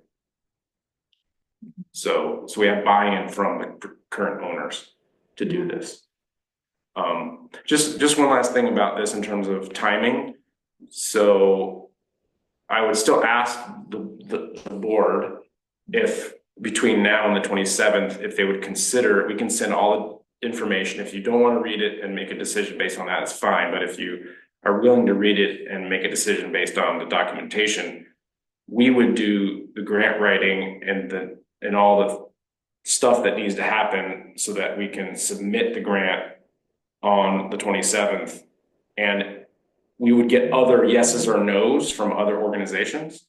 S7: So we have buy-in from the current owners to do this. Just one last thing about this in terms of timing. So I would still ask the board if between now and the 27th, if they would consider, we can send all the information. If you don't want to read it and make a decision based on that, it's fine. But if you are willing to read it and make a decision based on the documentation, we would do the grant writing and all the stuff that needs to happen so that we can submit the grant on the 27th, and we would get other yeses or nos from other organizations.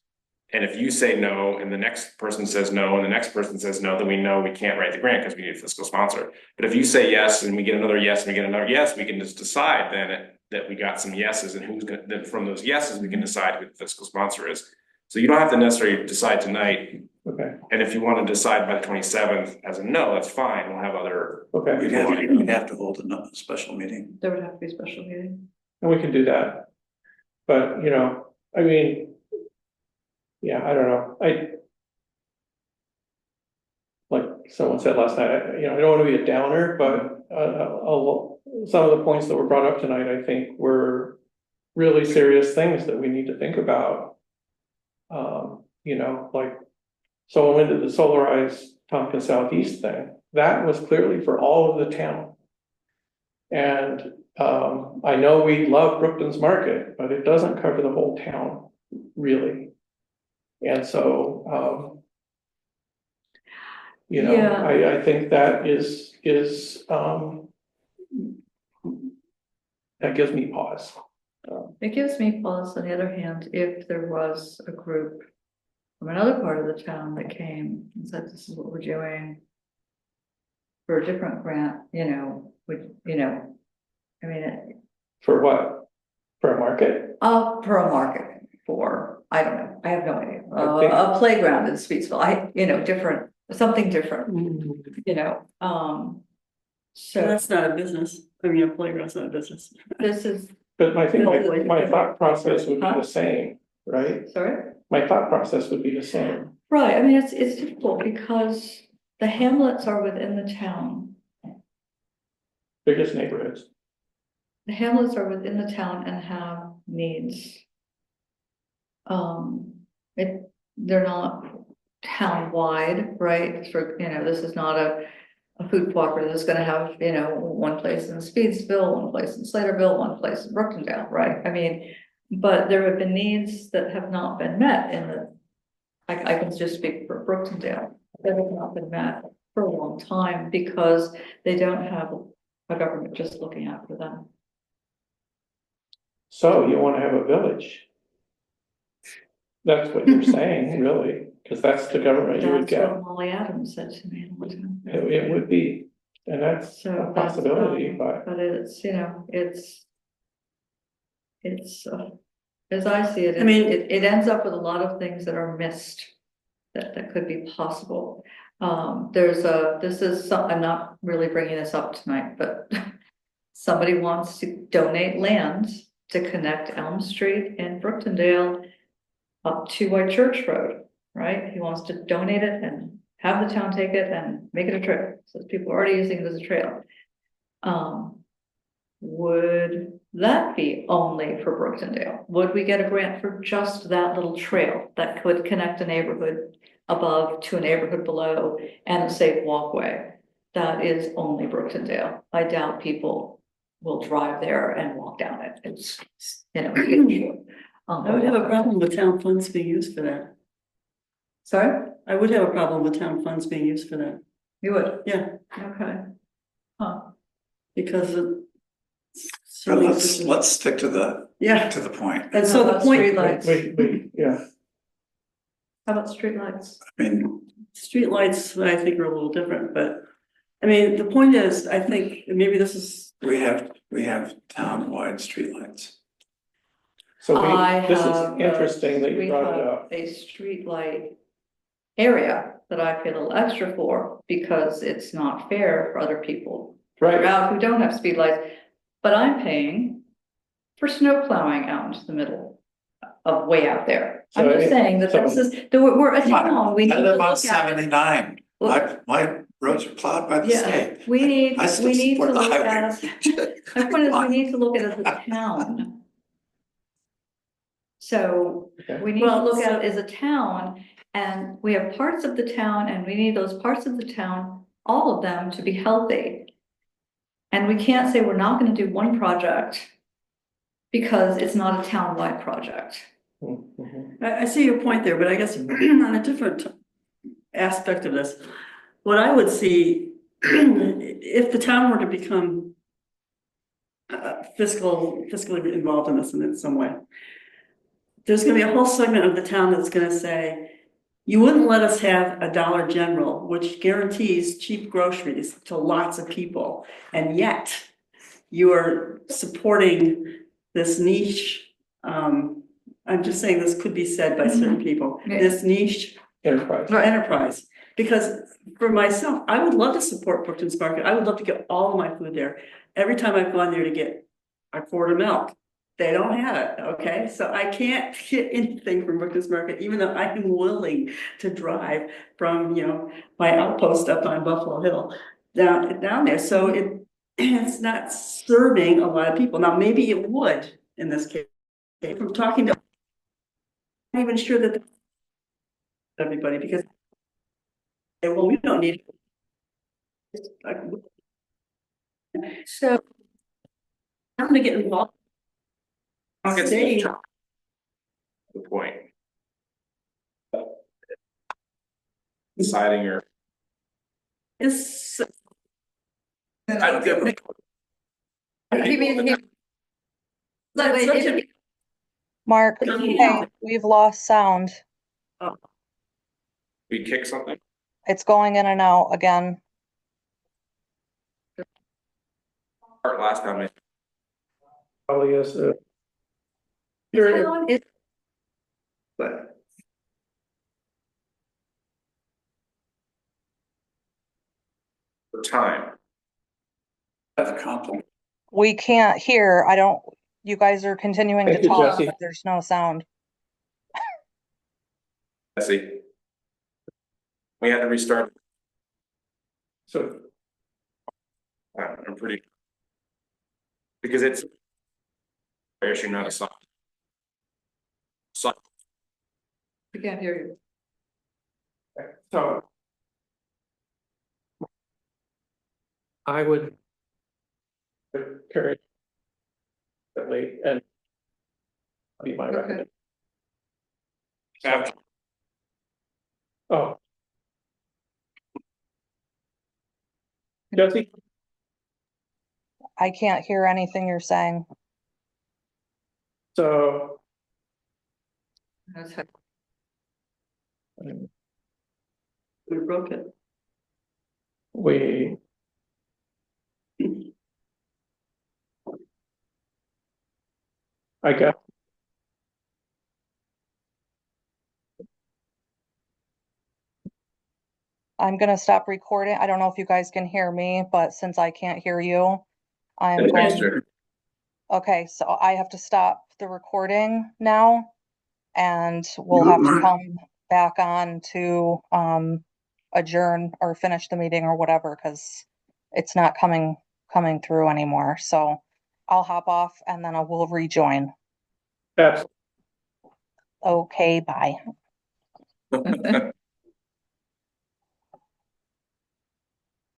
S7: And if you say no, and the next person says no, and the next person says no, then we know we can't write the grant because we need a fiscal sponsor. But if you say yes, and we get another yes, and we get another yes, we can just decide then that we got some yeses, and then from those yeses, we can decide who the fiscal sponsor is. So you don't have to necessarily decide tonight.
S1: Okay,
S7: And if you want to decide by the 27th as a no, that's fine. We'll have other.
S1: okay,
S4: We'd have to hold a special meeting.
S2: There would have to be a special meeting.
S1: and we can do that. But, I mean, yeah, I don't know, like someone said last night, I don't want to be a downer, but some of the points that were brought up tonight, I think were really serious things that we need to think about. Like someone did the Solarize Tompkins Southeast thing, that was clearly for all of the town. And I know we love Brookton's Market, but it doesn't cover the whole town, really. And so,
S2: Yeah.
S1: I think that is that gives me pause.
S2: It gives me pause, on the other hand, if there was a group from another part of the town that came and said, this is what we're doing for a different grant, I mean,
S1: For what? For a market?
S2: for a market, for, I don't know, I have no idea,
S1: I think-
S2: a playground in Speedsville, different, something different,
S3: Mm-hmm.
S2: so.
S3: So that's not a business. I mean, a playground's not a business.
S2: This is,
S1: But I think
S3: Hopefully.
S1: my thought process would be
S2: Huh?
S1: the same, right?
S2: sorry?
S1: My thought process would be the same.
S2: Right, I mean, it's difficult because the hamlets are within the town.
S1: They're just neighborhoods.
S2: The hamlets are within the town and have needs. They're not town-wide, right? For, this is not a food cooperative that's gonna have, one place in Speedsville, one place in Sladeville, one place in Brookendale, right? I mean, but there have been needs that have not been met in I can just speak for Brookendale. They have not been met for a long time because they don't have a government just looking after them.
S1: So you wanna have a village. That's what you're saying, really, because that's the government you would
S2: That's
S1: get.
S2: what Molly Adams said to me all the time.
S1: It would be, and that's
S2: So
S1: a
S2: that's,
S1: possibility, but
S2: but it's, as I see it,
S3: I mean-
S2: it ends up with a lot of things that are missed. That could be possible. I'm not really bringing this up tonight, but somebody wants to donate land to connect Elm Street and Brookendale up to White Church Road, right? He wants to donate it and have the town take it and make it a trail. So people are already using it as a trail. Would that be only for Brookendale? Would we get a grant for just that little trail that could connect a neighborhood above to a neighborhood below and a safe walkway? That is only Brookendale. I doubt people will drive there and walk down it. It's,
S3: I would have a problem with town funds being used for that.
S2: Sorry,
S3: I would have a problem with town funds being used for that,
S2: you would?
S3: yeah,
S2: Okay. Huh.
S3: because of.
S4: But let's stick to the
S3: Yeah,
S4: point.
S3: and so
S2: How
S3: the
S2: about
S3: point,
S2: streetlights?
S1: yeah.
S2: How about streetlights?
S4: I mean,
S3: streetlights, I think, are a little different, but. I mean, the point is, I think, maybe this is,
S4: we have town-wide streetlights.
S1: So this is
S2: have,
S1: interesting that you
S2: we
S1: brought it
S2: have
S1: up.
S2: a streetlight area that I pay a little extra for because it's not fair for other people
S1: Right,
S2: out who don't have speed lights. But I'm paying for snow plowing out into the middle of way out there. I'm
S1: So
S2: just
S1: it-
S2: saying that
S1: so-
S2: we're a
S4: Come on,
S2: town, we need
S4: I
S2: to
S4: live on
S2: look at it.
S4: 79. My roads are plowed by the
S2: Yeah,
S4: state.
S2: we need
S4: I still
S2: to
S4: support the
S2: look
S4: highway.
S2: at, my point is, we need to look at it as a town. So
S1: Okay.
S2: we need to
S3: Well,
S2: look at
S3: so-
S2: it as a town, and we have parts of the town, and we need those parts of the town, all of them, to be healthy. And we can't say we're not gonna do one project because it's not a town-wide project.
S1: Mhm.
S3: I see your point there, but I guess on a different aspect of this. What I would see, if the town were to become fiscally involved in this in some way. There's gonna be a whole segment of the town that's gonna say, you wouldn't let us have a Dollar General, which guarantees cheap groceries to lots of people, and yet you are supporting this niche, I'm just saying this could be said by certain people,
S2: Yeah.
S3: this niche
S1: Enterprise.
S3: enterprise. Because for myself, I would love to support Brookton's Market. I would love to get all of my food there. Every time I've gone there to get a quart of milk, they don't have it, okay? So I can't get anything from Brookton's Market, even though I am willing to drive from, my outpost up on Buffalo Hill down there. So it's not serving a lot of people. Now, maybe it would in this case. From talking to, I'm not even sure that everybody, because well, we don't need.
S2: So,
S3: I'm gonna get involved.
S7: I don't get
S3: Stay.
S7: the point. Deciding your.
S3: It's,
S7: I don't get.
S3: that's such a-
S5: Mark,
S3: Yeah.
S5: hey, we've lost sound.
S7: We kick something.
S5: It's going in and out again.
S7: Part last time.
S1: Probably is
S7: But. For time.
S4: That's a compliment.
S5: We can't hear. You guys are continuing to
S1: Thank you,
S5: talk,
S1: Jesse.
S5: but there's no sound.
S7: Jesse. We had to restart.
S1: So,
S7: I'm pretty. Because it's. Issue, not a song. So,
S2: We can't hear you.
S1: so. I would. Carry. And. Be my
S2: Okay.
S1: recommendation.
S7: after,
S1: Oh. Jesse,
S5: I can't hear anything you're saying.
S1: so.
S2: That's it.
S3: We broke it.
S1: We. I guess.
S5: I'm gonna stop recording. I don't know if you guys can hear me, but since I can't hear you, I'm
S7: and
S5: going.
S7: Dexter.
S5: Okay, so I have to stop the recording now. And we'll have to come back on to adjourn or finish the meeting or whatever, because it's not coming through anymore. So I'll hop off and then I will rejoin.
S1: Absolutely.
S5: Okay, bye.